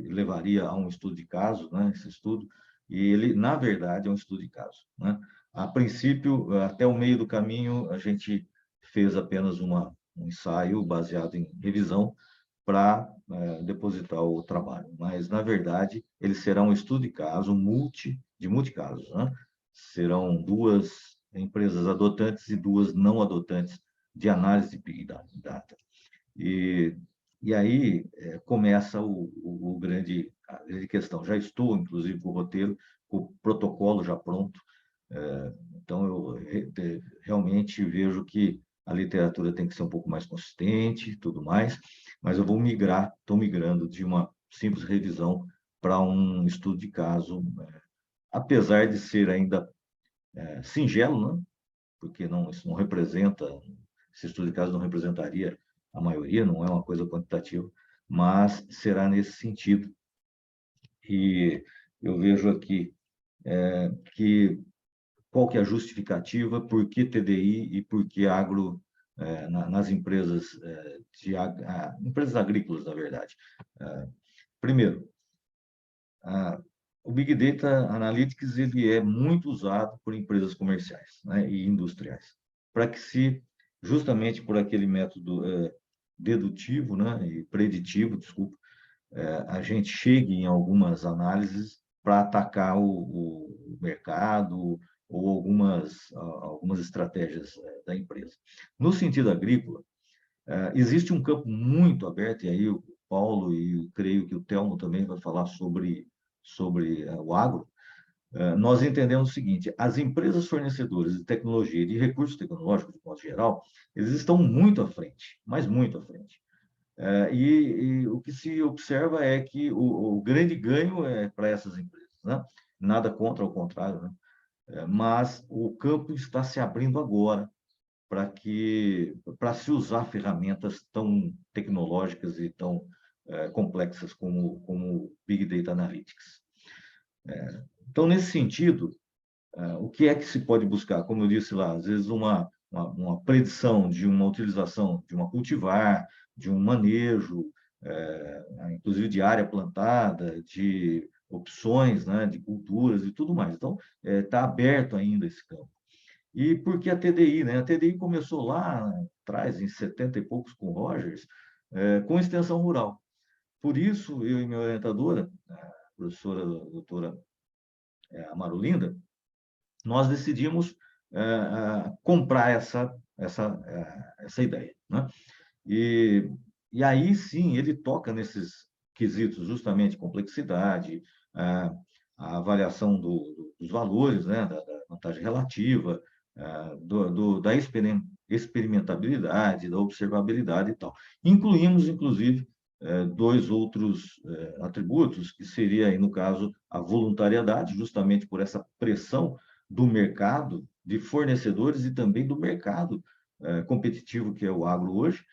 levaria a um estudo de caso, né, esse estudo, e ele, na verdade, é um estudo de caso, né? A princípio, até o meio do caminho, a gente fez apenas um ensaio baseado em revisão para depositar o trabalho, mas, na verdade, ele será um estudo de caso de multicasos, né? Serão 2 empresas adotantes e 2 não adotantes de análise de Big Data. E aí começa a grande questão. Já estou, inclusive, com o roteiro, com o protocolo já pronto. Então, eu realmente vejo que a literatura tem que ser um pouco mais consistente e tudo mais, mas eu estou migrando de uma simples revisão para um estudo de caso, apesar de ser ainda singelo, né? Porque isso não representa, esse estudo de caso não representaria a maioria, não é uma coisa quantitativa, mas será nesse sentido. E eu vejo aqui que qual que é a justificativa, por que TDI e por que agro nas empresas, empresas agrícolas, na verdade. Primeiro, o Big Data Analytics ele é muito usado por empresas comerciais, né, e industriais, para que justamente por aquele método dedutivo, né, e preditivo, desculpa, a gente chegue em algumas análises para atacar o mercado ou algumas estratégias da empresa. No sentido agrícola, existe um campo muito aberto, e aí o Paulo e creio que o Telmo também vai falar sobre o agro. Nós entendemos o seguinte: as empresas fornecedoras de tecnologia e de recursos tecnológicos, de modo geral, eles estão muito à frente, mas muito à frente. E o que se observa é que o grande ganho é para essas empresas, né? Nada contra, ao contrário, né? Mas o campo está se abrindo agora para se usar ferramentas tão tecnológicas e tão complexas como Big Data Analytics. Então, nesse sentido, o que é que se pode buscar? Como eu disse lá, às vezes uma predição de uma utilização de uma cultivar, de um manejo, inclusive de área plantada, de opções, né, de culturas e tudo mais. Então, está aberto ainda esse campo. E por que a TDI? Né? A TDI começou lá atrás, em 70 e poucos, com o Rogers, com extensão rural. Por isso, eu e minha orientadora, a professora doutora Amarolinda, nós decidimos comprar essa ideia, né? E aí sim ele toca nesses quesitos, justamente complexidade, a avaliação dos valores, né, da vantagem relativa, da experimentabilidade, da observabilidade e tal. Incluímos, inclusive, 2 outros atributos, que seria, aí, no caso, a voluntariedade, justamente por essa pressão do mercado, de fornecedores e também do mercado competitivo que é o agro hoje,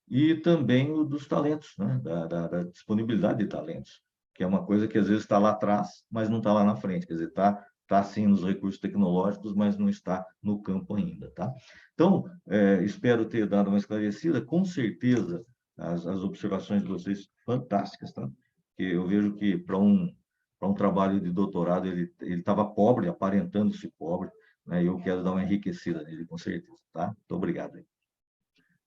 e também o dos talentos, né? da disponibilidade de talentos, que é uma coisa que às vezes está lá atrás, mas não está lá na frente, quer dizer, está sim nos recursos tecnológicos, mas não está no campo ainda, tá? Então, espero ter dado uma esclarecida, com certeza as observações de vocês fantásticas, tá? Que eu vejo que para um trabalho de doutorado ele estava pobre, aparentando-se pobre, né? E eu quero dar uma enriquecida nele, com certeza, tá? Muito obrigado.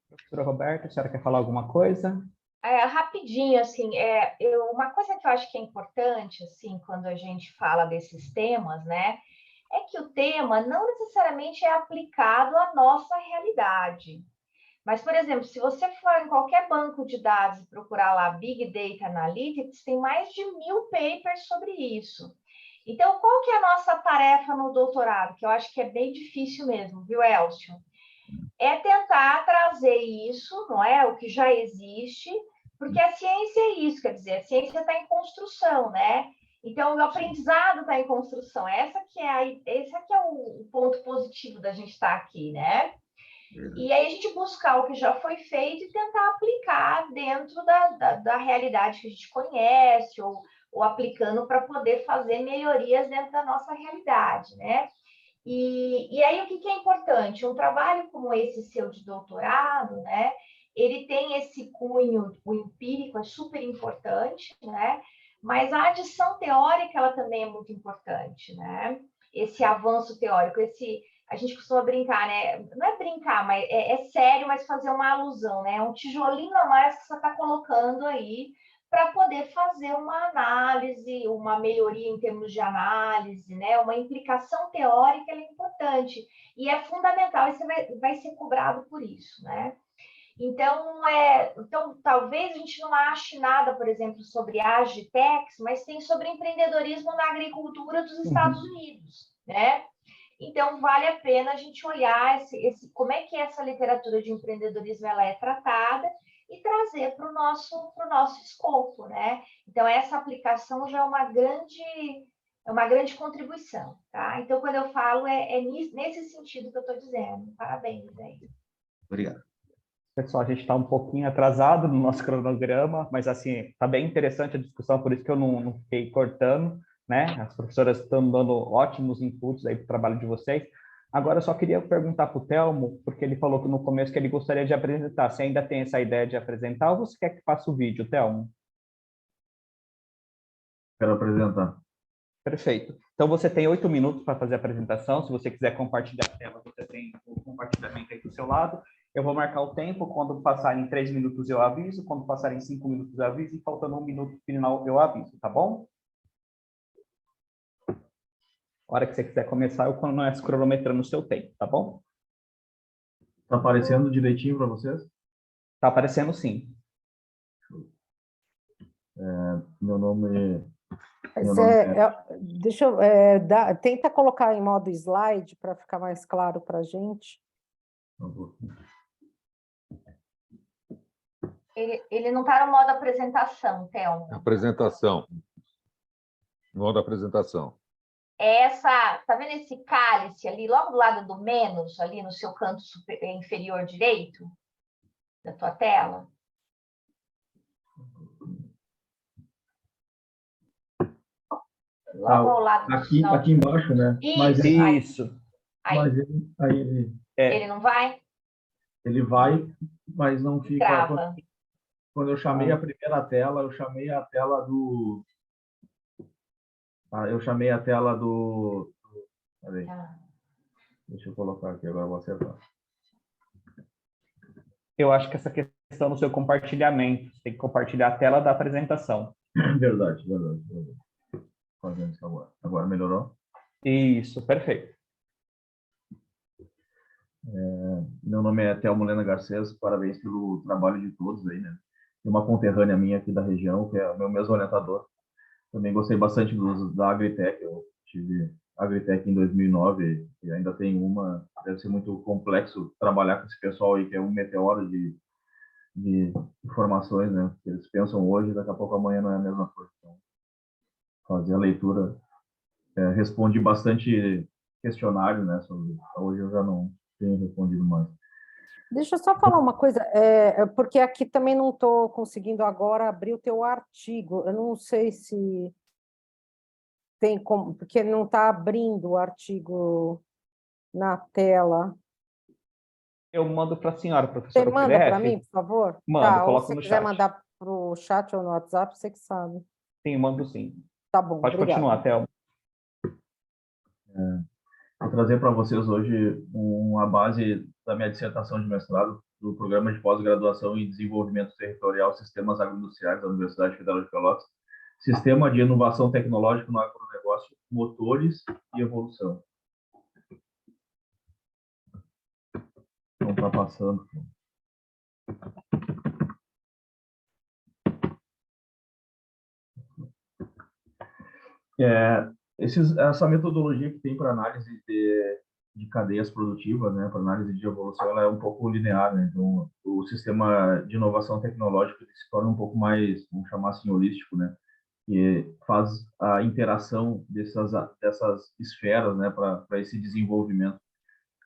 Professora Roberta, a senhora quer falar alguma coisa? Rapidinho, assim, uma coisa que eu acho que é importante, assim, quando a gente fala desses temas, né, é que o tema não necessariamente é aplicado à nossa realidade. Mas, por exemplo, se você for em qualquer banco de dados e procurar lá Big Data Analytics, tem mais de 1000 papers sobre isso. Então, qual que é a nossa tarefa no doutorado? Que eu acho que é bem difícil mesmo, viu, Elcio? É tentar trazer isso, não é? O que já existe, porque a ciência é isso, quer dizer, a ciência está em construção, né? Então, o aprendizado está em construção. Esse que é o ponto positivo da gente estar aqui, né? E aí a gente buscar o que já foi feito e tentar aplicar dentro da realidade que a gente conhece, ou aplicando para poder fazer melhorias dentro da nossa realidade, né? E aí o que é importante? Um trabalho como esse seu de doutorado, né? Ele tem esse cunho, o empírico é super importante, né? Mas a adição teórica, ela também é muito importante, né? Esse avanço teórico, a gente costuma brincar, né? Não é brincar, mas é sério, mas fazer uma alusão, né? É um tijolinho a mais que você está colocando aí para poder fazer uma análise, uma melhoria em termos de análise, né? Uma implicação teórica é importante e é fundamental, e você vai ser cobrado por isso, né? Então, talvez a gente não ache nada, por exemplo, sobre Agitex, mas tem sobre empreendedorismo na agricultura dos Estados Unidos, né? Então, vale a pena a gente olhar como é que essa literatura de empreendedorismo ela é tratada e trazer para o nosso escopo, né? Então, essa aplicação já é uma grande contribuição, tá? Então, quando eu falo, nesse sentido que eu estou dizendo. Parabéns aí. Obrigado. Pessoal, a gente está um pouquinho atrasado no nosso cronograma, mas assim, está bem interessante a discussão, por isso que eu não fiquei cortando, né? As professoras estão dando ótimos inputs aí para o trabalho de vocês. Agora, eu só queria perguntar para o Telmo, porque ele falou que no começo que ele gostaria de apresentar. Você ainda tem essa ideia de apresentar ou você quer que faça o vídeo, Telmo? Quero apresentar. Perfeito. Então, você tem 8 minutos para fazer a apresentação. Se você quiser compartilhar a tela, você tem o compartilhamento aí do seu lado. Eu vou marcar o tempo. Quando passarem 3 minutos, eu aviso. Quando passarem 5 minutos, eu aviso. E faltando 1 minuto final, eu aviso, tá bom? A hora que você quiser começar, eu começo cronometrando o seu tempo, tá bom? Está aparecendo direitinho para vocês? Está aparecendo, sim. Meu nome... Deixa eu tenta colocar em modo slide para ficar mais claro para a gente. Ele não está no modo apresentação, Telmo. Apresentação. Modo apresentação. Tá vendo esse cálice ali, logo do lado do menos, ali no seu canto inferior direito da tua tela? Logo ao lado aqui embaixo, né? Isso. Mas ele não vai? Ele vai, mas não fica... Trava. Quando eu chamei a primeira tela, eu chamei a tela do... Peraí. Deixa eu colocar aqui, agora eu vou acertar. Eu acho que essa questão no seu compartilhamento, você tem que compartilhar a tela da apresentação. Verdade. Fazendo isso agora. Agora melhorou? Isso, perfeito. Meu nome é Telmo Lena Garcês, parabéns pelo trabalho de todos aí, né? Tem uma conterrânea minha aqui da região, que é o meu mesmo orientador. Também gostei bastante da Agritech, eu tive Agritech em 2009 e ainda tem uma. Deve ser muito complexo trabalhar com esse pessoal aí, que é um meteoro de informações, né? Eles pensam hoje, daqui a pouco amanhã não é a mesma coisa. Então, fazer a leitura responde bastante questionário, né? Hoje eu já não tenho respondido mais. Deixa eu só falar uma coisa, porque aqui também não estou conseguindo agora abrir o teu artigo. Eu não sei se tem como, porque não está abrindo o artigo na tela. Eu mando para a senhora, professora. Você manda para mim, por favor? Mando, coloco ou se no quiser chat. mandar para o chat ou no WhatsApp, você que sabe. Sim, mando sim. Tá bom, Pode obrigada. continuar, Thelma. Vou trazer para vocês hoje uma base da minha dissertação de mestrado do Programa de Pós-Graduação em Desenvolvimento Territorial Sistemas Agroindustriais da Universidade Federal de Pelotas, Sistema de Inovação Tecnológica no Agronegócio, Motores e Evolução. Não está passando. Essa metodologia que tem para análise de cadeias produtivas, né, para análise de evolução, ela é um pouco linear, né? Então, o sistema de inovação tecnológica se torna um pouco mais, vamos chamar assim, holístico, né? Que faz a interação dessas esferas, né, para esse desenvolvimento.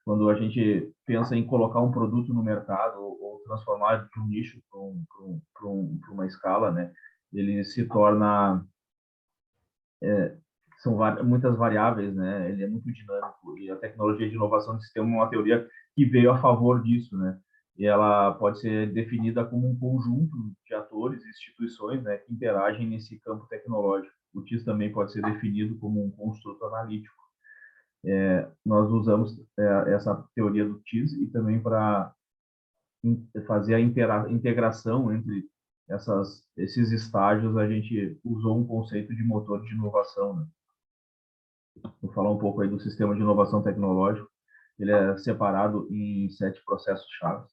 Quando a gente pensa em colocar um produto no mercado ou transformar de um nicho para uma escala, né, ele se torna são muitas variáveis, né? Ele é muito dinâmico e a tecnologia de inovação de sistema é uma teoria que veio a favor disso, né? E ela pode ser definida como um conjunto de atores e instituições, né, que interagem nesse campo tecnológico. O TIS também pode ser definido como um construto analítico. Nós usamos essa teoria do TIS e também para fazer a integração entre esses estágios, a gente usou um conceito de motor de inovação, né? Vou falar um pouco aí do sistema de inovação tecnológico. Ele é separado em 7 processos-chave.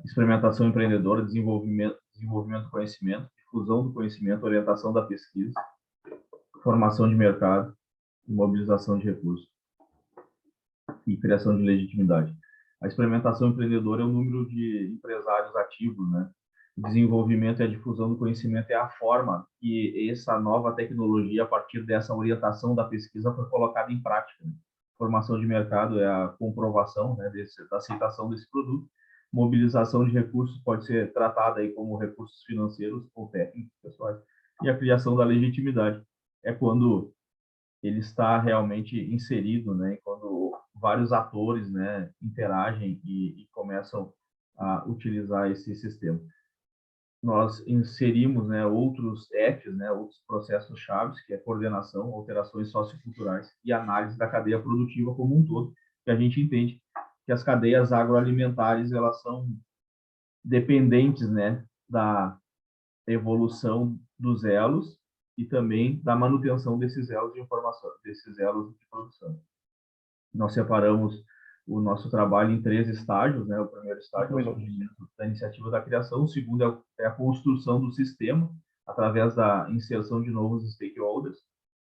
Experimentação empreendedora, desenvolvimento do conhecimento, difusão do conhecimento, orientação da pesquisa, formação de mercado, mobilização de recursos e criação de legitimidade. A experimentação empreendedora é o número de empresários ativos, né? O desenvolvimento e a difusão do conhecimento é a forma que essa nova tecnologia, a partir dessa orientação da pesquisa, foi colocada em prática, né? Formação de mercado é a comprovação, né, da aceitação desse produto. Mobilização de recursos pode ser tratada aí como recursos financeiros ou técnicos pessoais. E a criação da legitimidade é quando ele está realmente inserido, né, quando vários atores, né, interagem e começam a utilizar esse sistema. Nós inserimos, né, outros Fs, né, outros processos chaves, que é coordenação, alterações socioculturais e análise da cadeia produtiva como um todo, que a gente entende que as cadeias agroalimentares, elas são dependentes, né, da evolução dos elos e também da manutenção desses elos de informação, desses elos de produção. Nós separamos o nosso trabalho em 3 estágios, né? O primeiro estágio é o surgimento da iniciativa da criação, o segundo é a construção do sistema, através da inserção de novos stakeholders,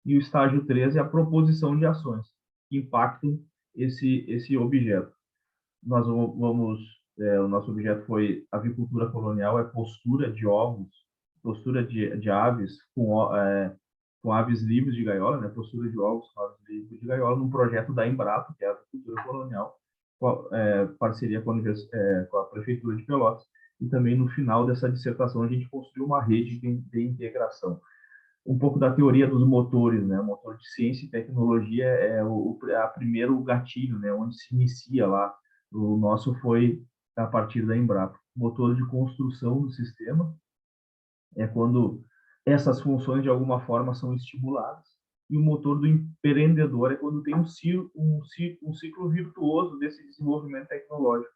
e o estágio 3 é a proposição de ações que impactam esse objeto. Nós vamos, o nosso objeto foi avicultura colonial, é postura de ovos, postura de aves com aves livres de gaiola, né? Postura de ovos com aves livres de gaiola, num projeto da Embrapa, que é a avicultura colonial, parceria com a Prefeitura de Pelotas. E também, no final dessa dissertação, a gente construiu uma rede de integração. Um pouco da teoria dos motores, né? O motor de ciência e tecnologia é o primeiro gatilho, né? Onde se inicia lá. O nosso foi a partir da Embrapa. Motor de construção do sistema é quando essas funções, de alguma forma, são estimuladas. E o motor do empreendedor é quando tem um ciclo virtuoso desse desenvolvimento tecnológico,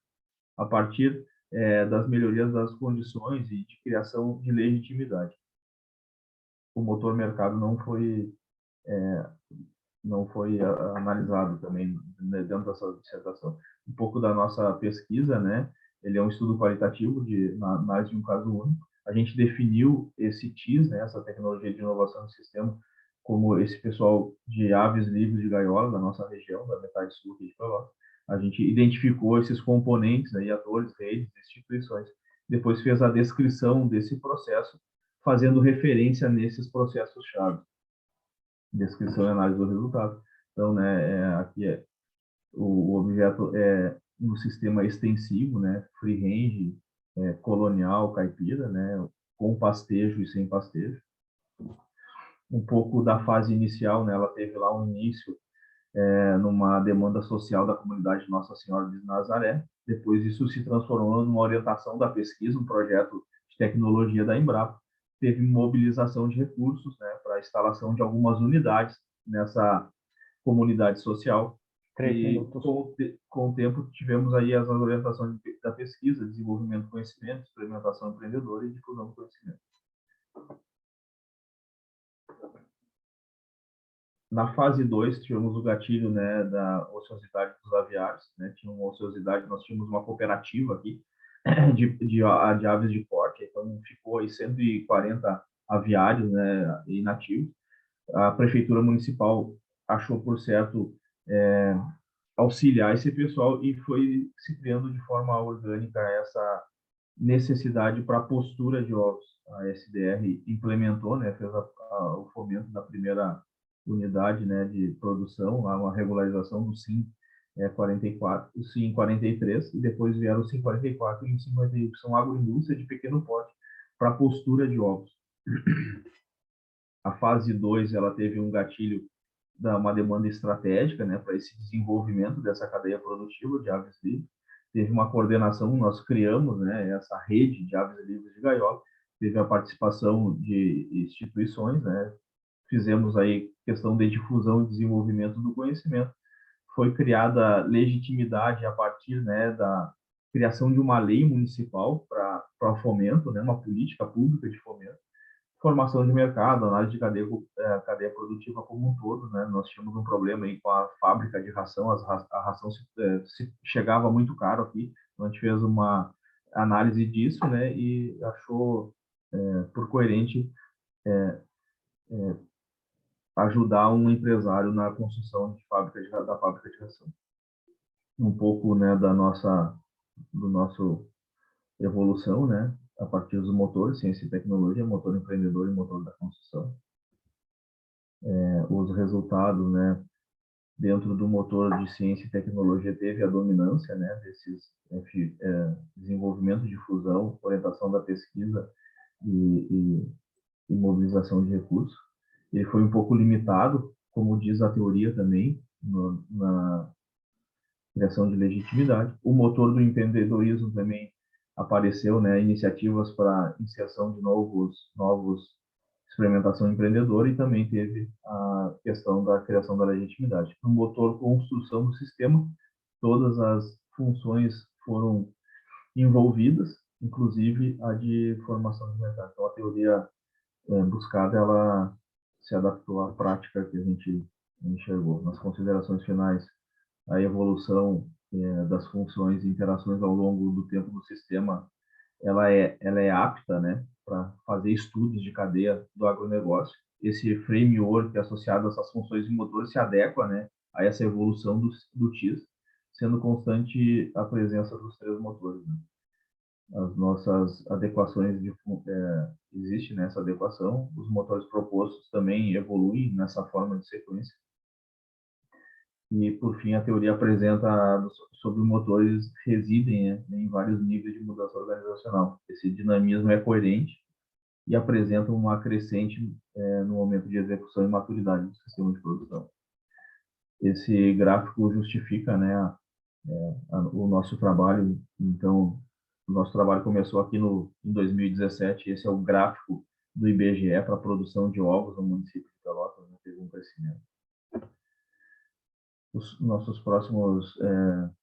a partir das melhorias das condições e de criação de legitimidade. O motor mercado não foi analisado também, né, dentro dessa dissertação. Um pouco da nossa pesquisa, né? Ele é um estudo qualitativo na análise de um caso único. A gente definiu esse TIS, né, essa tecnologia de inovação do sistema, como esse pessoal de aves livres de gaiola da nossa região, da metade sul aqui de Pelotas. A gente identificou esses componentes, aí, atores, redes, instituições. Depois fez a descrição desse processo, fazendo referência nesses processos-chave. Descrição e análise do resultado. Então, né, aqui o objeto é no sistema extensivo, né, free range, colonial, caipira, né, com pastejo e sem pastejo. Um pouco da fase inicial, né, ela teve lá um início numa demanda social da comunidade Nossa Senhora de Nazaré. Depois isso se transformou numa orientação da pesquisa, um projeto de tecnologia da Embrapa. Teve mobilização de recursos, né, para a instalação de algumas unidades nessa comunidade social. E com o tempo tivemos aí as orientações da pesquisa, desenvolvimento do conhecimento, experimentação empreendedora e difusão do conhecimento. Na fase 2, tivemos o gatilho, né, da ociosidade dos aviários, né? Tinha uma ociosidade, nós tínhamos uma cooperativa aqui de aves de corte, então ficou aí 140 aviários, né, inativos. A prefeitura municipal achou por certo auxiliar esse pessoal e foi se criando de forma orgânica essa necessidade para a postura de ovos. A SDR implementou, né, fez o fomento da primeira unidade, né, de produção, uma regularização do SIM 44, o SIM 43, e depois vieram o SIM 44 e o SIM 51, que são agroindústria de pequeno porte para postura de ovos. A fase 2, ela teve um gatilho uma demanda estratégica, né, para esse desenvolvimento dessa cadeia produtiva de aves livres. Teve uma coordenação, nós criamos, né, essa rede de aves livres de gaiola, teve a participação de instituições, né, fizemos aí questão de difusão e desenvolvimento do conhecimento. Foi criada legitimidade a partir, né, da criação de uma lei municipal para fomento, né, uma política pública de fomento, formação de mercado, análise de cadeia produtiva como um todo, né? Nós tínhamos um problema aí com a fábrica de ração, a ração chegava muito caro aqui, então a gente fez uma análise disso, né? E achou por coerente ajudar um empresário na construção da fábrica de ração. Um pouco, né, do nosso evolução, né? A partir dos motores, ciência e tecnologia, motor empreendedor e motor da construção. Os resultados, né, dentro do motor de ciência e tecnologia teve a dominância, né, desses desenvolvimento de fusão, orientação da pesquisa e mobilização de recursos. Ele foi um pouco limitado, como diz a teoria também, na criação de legitimidade. O motor do empreendedorismo também apareceu, né, iniciativas para inserção de novos experimentação empreendedora, e também teve a questão da criação da legitimidade. No motor construção do sistema, todas as funções foram envolvidas, inclusive a de formação de mercado. Então, a teoria buscada, ela se adaptou à prática que a gente enxergou. Nas considerações finais, a evolução das funções e interações ao longo do tempo do sistema, ela é apta, né, para fazer estudos de cadeia do agronegócio. Esse framework associado a essas funções de motor se adequa, né, a essa evolução do TIS, sendo constante a presença dos 3 motores, né. As nossas adequações existe nessa adequação, os motores propostos também evoluem nessa forma de sequência. E, por fim, a teoria apresenta sobre motores residem, né, em vários níveis de mudança organizacional. Esse dinamismo é coerente e apresenta uma crescente no momento de execução e maturidade do sistema de produção. Esse gráfico justifica, né, o nosso trabalho. Então, o nosso trabalho começou aqui em 2017. Esse é o gráfico do IBGE para a produção de ovos no município de Pelotas, né, teve um crescimento. Os nossos próximos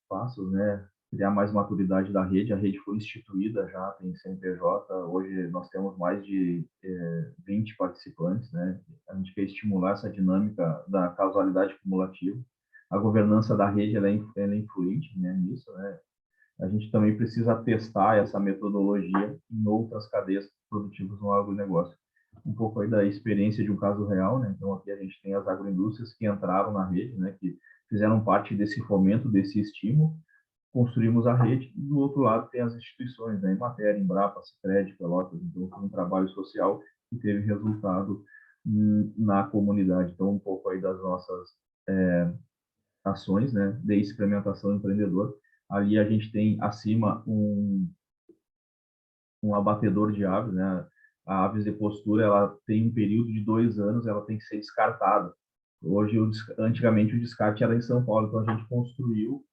passos, né, criar mais maturidade da rede. A rede foi instituída já, tem CNPJ, hoje nós temos mais de 20 participantes, né, a gente quer estimular essa dinâmica da causalidade cumulativa. A governança da rede, ela é influente, né, nisso, né. A gente também precisa testar essa metodologia em outras cadeias produtivas no agronegócio. Um pouco aí da experiência de um caso real, né, então aqui a gente tem as agroindústrias que entraram na rede, né, que fizeram parte desse fomento, desse estímulo, construímos a rede, e do outro lado tem as instituições, né, Emater, Embrapa, Sicredi, Pelotas, então foi um trabalho social que teve resultado na comunidade. Então, um pouco aí das nossas ações, né, de experimentação empreendedora. Ali a gente tem acima um abatedor de aves, né, a aves de postura, ela tem um período de 2 anos, ela tem que ser descartada. Hoje, antigamente, o descarte era em São Paulo, então a gente construiu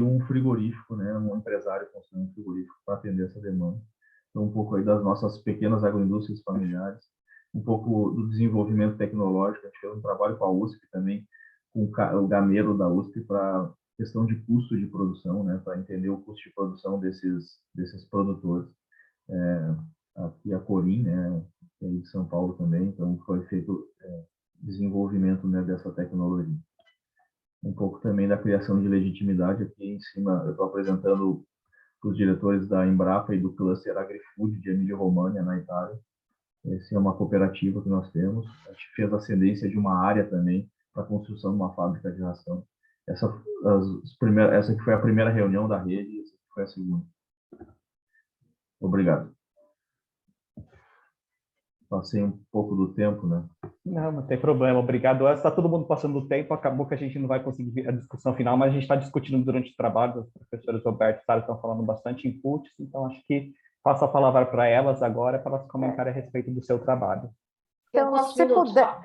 um frigorífico, né? Um empresário construiu um frigorífico para atender essa demanda. Então, um pouco aí das nossas pequenas agroindústrias familiares, um pouco do desenvolvimento tecnológico. A gente fez um trabalho com a USP também, com o gameiro da USP, para questão de custo de produção, né? Para entender o custo de produção desses produtores. Aqui a Corim, né? Aí de São Paulo também, então foi feito desenvolvimento, né, dessa tecnologia. Um pouco também da criação de legitimidade. Aqui em cima eu estou apresentando os diretores da Embrapa e do Cluster AgriFood de Emília-Romagna, na Itália. Essa é uma cooperativa que nós temos. A gente fez a cedência de uma área também para a construção de uma fábrica de ração. Essa que foi a primeira reunião da rede, e essa que foi a segunda. Obrigado. passei um pouco do tempo, né? Não tem problema, obrigado. Está todo mundo passando do tempo, acabou que a gente não vai conseguir ver a discussão final, mas a gente está discutindo durante o trabalho, os professores Roberto e Sara estão falando bastante inputs, então acho que passo a palavra para elas agora, para elas comentarem a respeito do seu trabalho. Então, se você puder,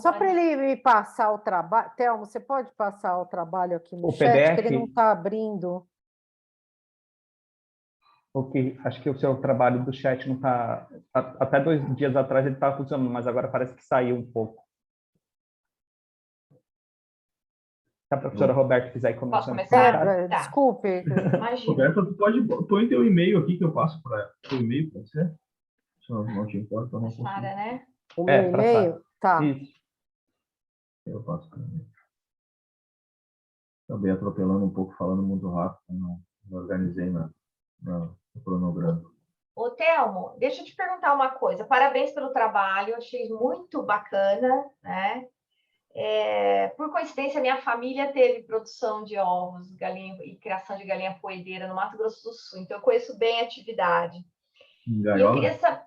só para ele me passar o trabalho, Thelma, você pode passar o trabalho aqui no chat, PDF, que ele não está abrindo. Acho que o seu trabalho do chat não está... Até 2 dias atrás ele estava funcionando, mas agora parece que saiu um pouco. Se a professora Roberta quiser ir começando. Posso começar? Desculpe. Imagina. Roberta, tu pode põe teu e-mail aqui que eu passo para o e-mail, pode ser? Se não te importa, eu não consigo. Sara, né? O meu e-mail? Tá. Isso. Eu passo para mim. Acabei atropelando um pouco, falando muito rápido, não organizei no cronograma. Ô, Thelmo, deixa eu te perguntar uma coisa. Parabéns pelo trabalho, achei muito bacana, né? Por coincidência, minha família teve produção de ovos, galinha e criação de galinha poedeira no Mato Grosso do Sul, então eu conheço bem a atividade. Em gaiola? E eu queria saber,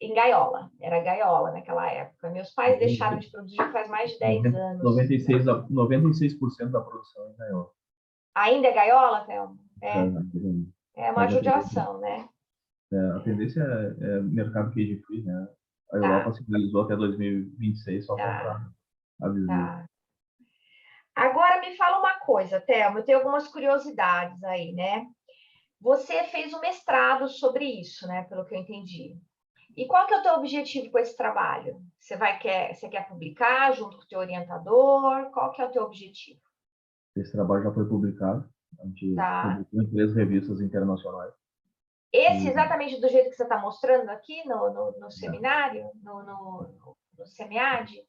em gaiola, era gaiola naquela época. Meus pais deixaram de produzir faz mais de 10 anos. 96% da produção é gaiola. Ainda é gaiola, Thelmo? É uma judiação, né? A tendência é mercado cage free, né? A Europa se finalizou até 2026 só para avisar. Agora me fala uma coisa, Thelma, eu tenho algumas curiosidades aí, né? Você fez um mestrado sobre isso, né? Pelo que eu entendi. E qual que é o teu objetivo com esse trabalho? Você quer publicar junto com o teu orientador? Qual que é o teu objetivo? Esse trabalho já foi publicado. A gente publicou em 3 revistas internacionais. Esse exatamente do jeito que você está mostrando aqui no seminário, no SEMIAD?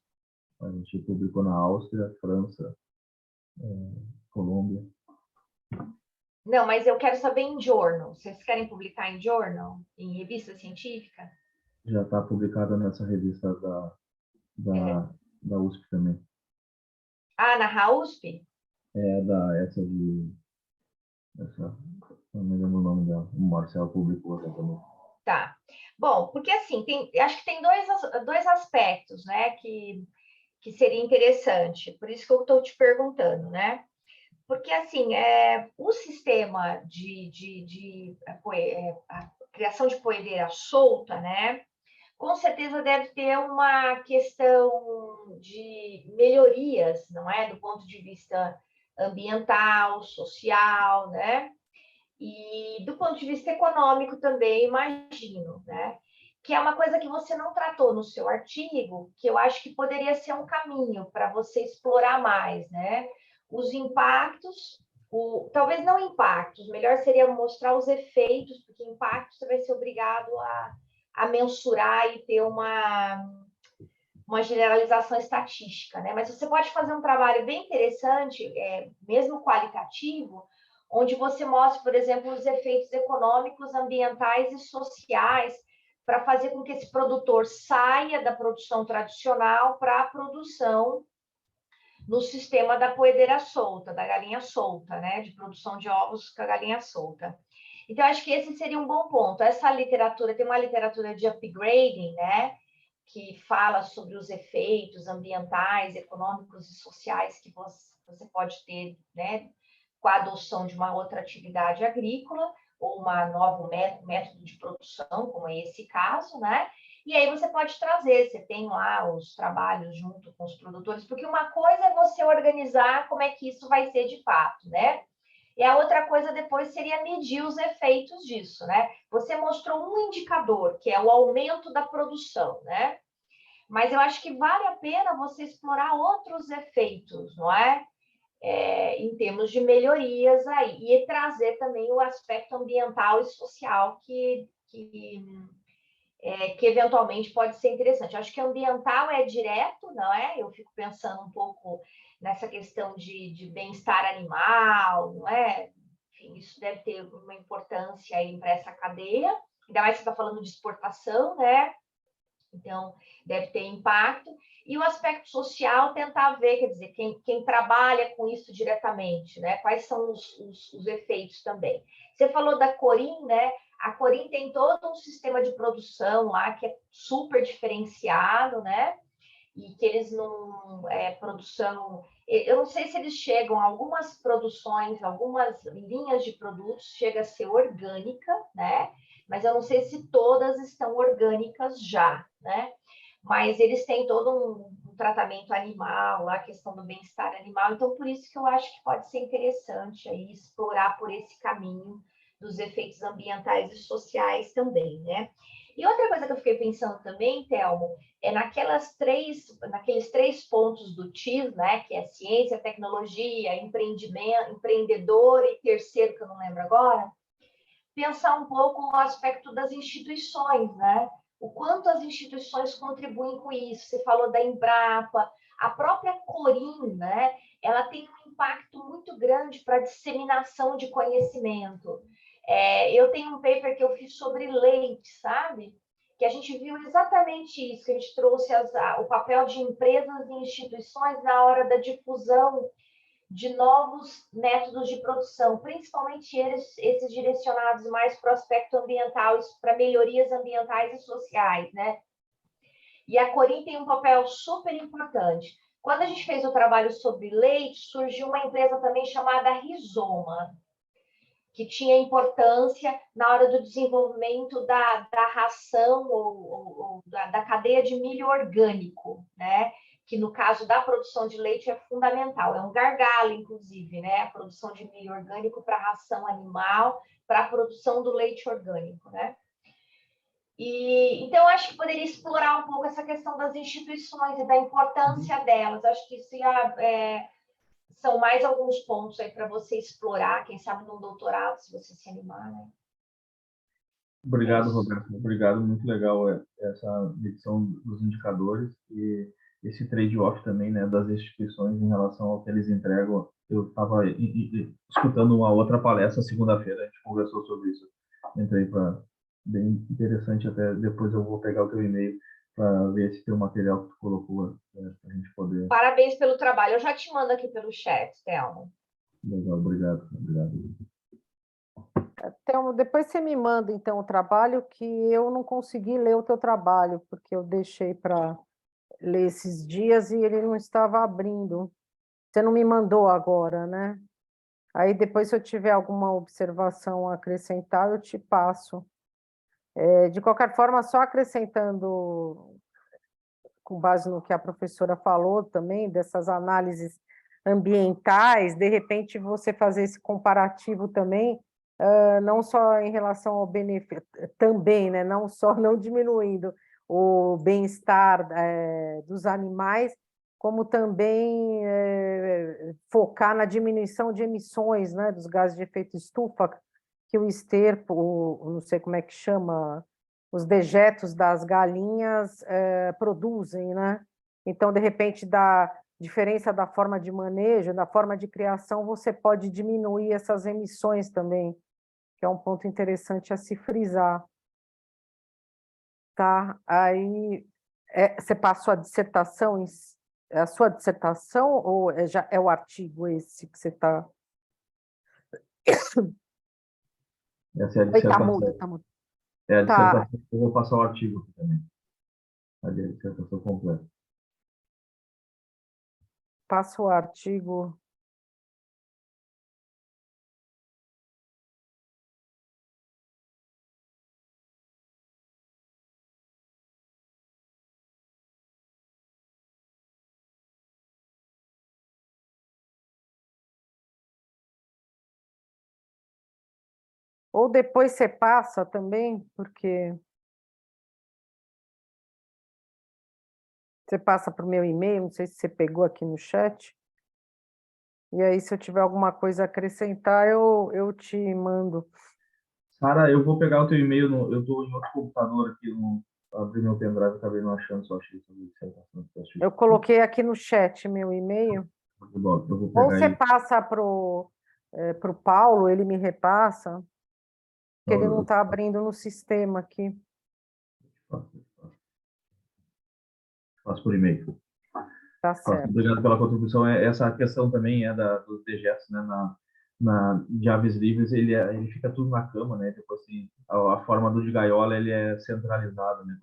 A gente publicou na Áustria, França, Colômbia. Não, mas eu quero saber em journal. Vocês querem publicar em journal? Em revista científica? Já está publicada nessa revista da USP também. Ah, na RAUSP? Não me lembro o nome dela. O Marcel publicou também. Tá. Bom, porque assim, acho que tem dois aspectos, né, que seria interessante. Por isso que eu estou te perguntando, né? Porque, assim, o sistema a criação de poedeira solta, né? Com certeza deve ter uma questão de melhorias, não é? Do ponto de vista ambiental, social, né? E do ponto de vista econômico também, imagino, né? Que é uma coisa que você não tratou no seu artigo, que eu acho que poderia ser um caminho para você explorar mais, né? Os impactos, talvez não impactos, melhor seria mostrar os efeitos, porque impactos você vai ser obrigado a mensurar e ter uma generalização estatística, né? Mas você pode fazer um trabalho bem interessante, mesmo qualitativo, onde você mostra, por exemplo, os efeitos econômicos, ambientais e sociais, para fazer com que esse produtor saia da produção tradicional para a produção no sistema da poedeira solta, da galinha solta, né? De produção de ovos com a galinha solta. Então, acho que esse seria um bom ponto. Essa literatura, tem uma literatura de upgrading, né? Que fala sobre os efeitos ambientais, econômicos e sociais que você pode ter, né? Com a adoção de uma outra atividade agrícola ou um novo método de produção, como é esse caso, né? E aí você pode trazer, você tem lá os trabalhos junto com os produtores, porque uma coisa é você organizar como é que isso vai ser de fato, né? E a outra coisa depois seria medir os efeitos disso, né? Você mostrou um indicador, que é o aumento da produção, né? Mas eu acho que vale a pena você explorar outros efeitos, não é? Em termos de melhorias aí, e trazer também o aspecto ambiental e social que eventualmente pode ser interessante. Eu acho que ambiental é direto, não é? Eu fico pensando um pouco nessa questão de bem-estar animal, não é? Enfim, isso deve ter uma importância aí para essa cadeia, ainda mais que você está falando de exportação, né? Então, deve ter impacto. E o aspecto social, tentar ver, quer dizer, quem trabalha com isso diretamente, né? Quais são os efeitos também. Você falou da Corim, né? A Corim tem todo um sistema de produção lá que é super diferenciado, né? E que eles não produção. Eu não sei se eles chegam, algumas produções, algumas linhas de produtos chega a ser orgânica, né? Mas eu não sei se todas estão orgânicas já, né? Mas eles têm todo um tratamento animal, a questão do bem-estar animal, então por isso que eu acho que pode ser interessante aí explorar por esse caminho dos efeitos ambientais e sociais também, né? E outra coisa que eu fiquei pensando também, Thelmo, é naqueles três pontos do TIS, né? Que é ciência, tecnologia, empreendimento, empreendedor e terceiro, que eu não lembro agora, pensar um pouco no aspecto das instituições, né? O quanto as instituições contribuem com isso. Você falou da Embrapa, a própria Corim, né? Ela tem um impacto muito grande para a disseminação de conhecimento. Eu tenho um paper que eu fiz sobre leite, sabe? Que a gente viu exatamente isso, que a gente trouxe o papel de empresas e instituições na hora da difusão de novos métodos de produção, principalmente esses direcionados mais para o aspecto ambiental, para melhorias ambientais e sociais, né? E a Corim tem um papel super importante. Quando a gente fez o trabalho sobre leite, surgiu uma empresa também chamada Rizoma, que tinha importância na hora do desenvolvimento da ração ou da cadeia de milho orgânico, né? Que no caso da produção de leite é fundamental, é um gargalo, inclusive, né? A produção de milho orgânico para ração animal, para a produção do leite orgânico, né? Então, acho que poderia explorar um pouco essa questão das instituições e da importância delas. Acho que isso são mais alguns pontos aí para você explorar, quem sabe num doutorado, se você se animar, né? Obrigado, Roberto. Obrigado, muito legal essa medição dos indicadores e esse trade-off também, né, das instituições em relação ao que eles entregam. Eu estava escutando uma outra palestra segunda-feira, a gente conversou sobre isso. Entrei para bem interessante, até depois eu vou pegar o teu e-mail para ver se tem o material que tu colocou para a gente poder. Parabéns pelo trabalho. Eu já te mando aqui pelo chat, Thelmo. Legal, obrigado. Então, depois você me manda, então, o trabalho, que eu não consegui ler o teu trabalho, porque eu deixei para ler esses dias e ele não estava abrindo. Você não me mandou agora, né? Aí, depois, se eu tiver alguma observação a acrescentar, eu te passo. De qualquer forma, só acrescentando, com base no que a professora falou também, dessas análises ambientais, de repente, você fazer esse comparativo também, não só em relação ao benefício, também, né, não só não diminuindo o bem-estar dos animais, como também focar na diminuição de emissões, né, dos gases de efeito estufa, que o esterco, não sei como é que chama, os dejetos das galinhas produzem, né? Então, de repente, da diferença da forma de manejo, da forma de criação, você pode diminuir essas emissões também, que é um ponto interessante a se frisar. Tá? Aí, você passou a dissertação, a sua dissertação, ou já é o artigo esse que você está... Essa é a dissertação. Oi, tá mudo. É a dissertação, eu vou passar o artigo aqui também. A dissertação completa. Passa o artigo... Ou depois você passa também, porque você passa para o meu e-mail, não sei se você pegou aqui no chat. E aí, se eu tiver alguma coisa a acrescentar, eu te mando. Sara, eu vou pegar o teu e-mail, eu estou em outro computador aqui, abri meu pendrive, acabei não achando, só achei sobre dissertação. Eu coloquei aqui no chat meu e-mail. Eu vou Ou pegar você passa para o Paulo, ele me repassa, porque ele não está abrindo no sistema aqui. Faço por e-mail. Tá certo. Obrigado pela contribuição. Essa questão também dos dejetos, né, de aves livres, ele fica tudo na cama, né? Tipo assim, a forma do de gaiola, ele é centralizado, né?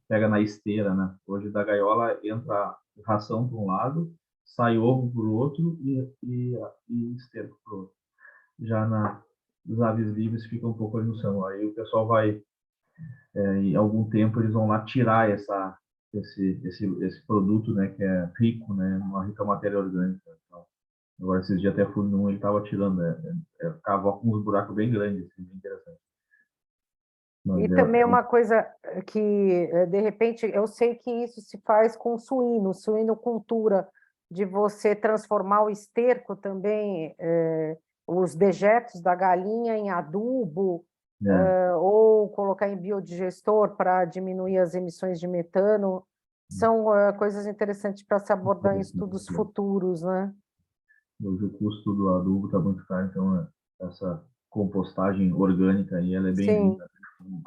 Pega na esteira, né? Hoje da gaiola entra ração para um lado, sai ovo para o outro e esteira para o outro. Já nos aves livres fica um pouco ali no chão. Aí o pessoal vai, em algum tempo, eles vão lá tirar esse produto, né? Que é rico, né? Uma rica matéria orgânica. Então, agora, esses dias até fui num, ele estava tirando, cavou com uns buracos bem grandes, assim, bem interessante. E também uma coisa que, de repente, eu sei que isso se faz com suinocultura, de você transformar o esterco também, os dejetos da galinha em adubo, ou colocar em biodigestor para diminuir as emissões de metano. São coisas interessantes para se abordar em estudos futuros, né? Hoje o custo do adubo está muito caro, então essa compostagem orgânica aí, ela é bem-vinda.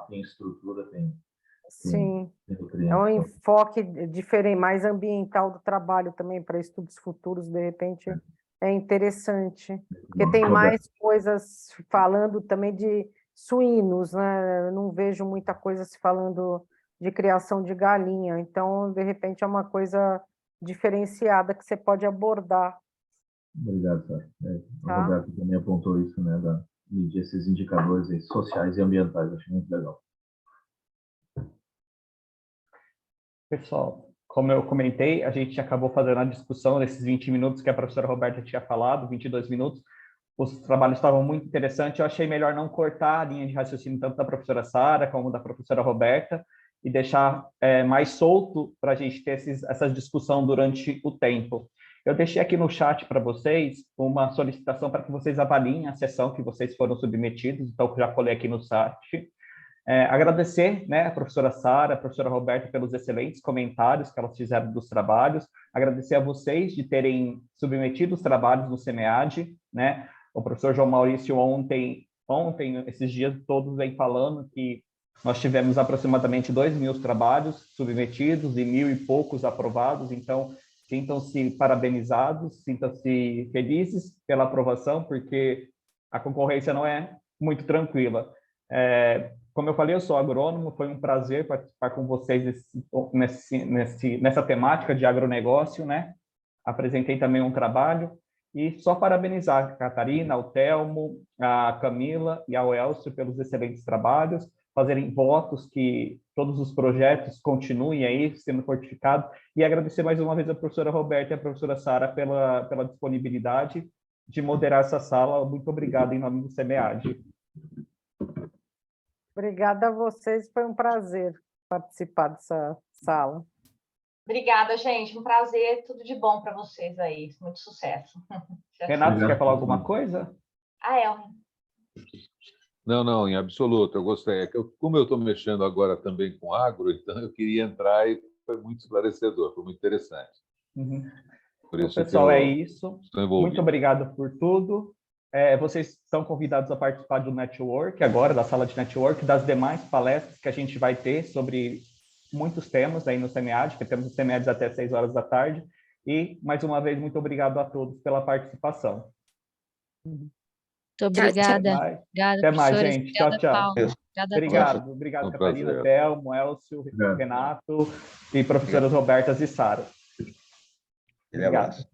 Tem estrutura, tem é um enfoque diferente, mais ambiental do trabalho também, para estudos futuros, de repente, é interessante. Porque tem mais coisas falando também de suínos, né? Eu não vejo muita coisa se falando de criação de galinha, então, de repente, é uma coisa diferenciada que você pode abordar. Obrigado, Sara. O Roberto também apontou isso, né, da medir esses indicadores aí, sociais e ambientais, acho muito legal. Pessoal, como eu comentei, a gente acabou fazendo a discussão nesses 20 minutos que a professora Roberta tinha falado, 22 minutos. Os trabalhos estavam muito interessantes, eu achei melhor não cortar a linha de raciocínio tanto da professora Sara como da professora Roberta e deixar mais solto para a gente ter essa discussão durante o tempo. Eu deixei aqui no chat para vocês uma solicitação para que vocês avaliem a sessão que vocês foram submetidos, então já colei aqui no site. Agradecer, né, a professora Sara, a professora Roberta pelos excelentes comentários que elas fizeram dos trabalhos, agradecer a vocês de terem submetido os trabalhos no SEMEAD, né, o professor João Maurício ontem, esses dias todos vem falando que nós tivemos aproximadamente 2.000 trabalhos submetidos e 1.000 e poucos aprovados, então sintam-se parabenizados, sintam-se felizes pela aprovação, porque a concorrência não é muito tranquila. Como eu falei, eu sou agrônomo, foi um prazer participar com vocês nessa temática de agronegócio, né? Apresentei também um trabalho e só parabenizar a Catarina, o Telmo, a Camila e ao Elcio pelos excelentes trabalhos, fazerem votos que todos os projetos continuem aí sendo fortificados e agradecer mais uma vez a professora Roberta e a professora Sara pela disponibilidade de moderar essa sala. Muito obrigado em nome do SEMEAD. Obrigada a vocês, foi um prazer participar dessa sala. Obrigada, gente, um prazer, tudo de bom para vocês aí, muito sucesso. Renato, você quer falar alguma coisa? Elvin. Não, em absoluto, eu gostei. Como eu estou mexendo agora também com agro, então eu queria entrar e foi muito esclarecedor, foi muito interessante. Por isso pessoal, é isso. Muito obrigado por tudo. Vocês estão convidados a participar do network agora, da sala de network, das demais palestras que a gente vai ter sobre muitos temas aí no SEMEAD, que temos os SEMEADs até 6 horas da tarde. E, mais uma vez, muito obrigado a todos pela participação. Muito obrigada. Até mais, gente. Tchau, tchau. Obrigado, Catarina, Telmo, Elcio, Renato e professoras Robertas e Sara. Obrigado.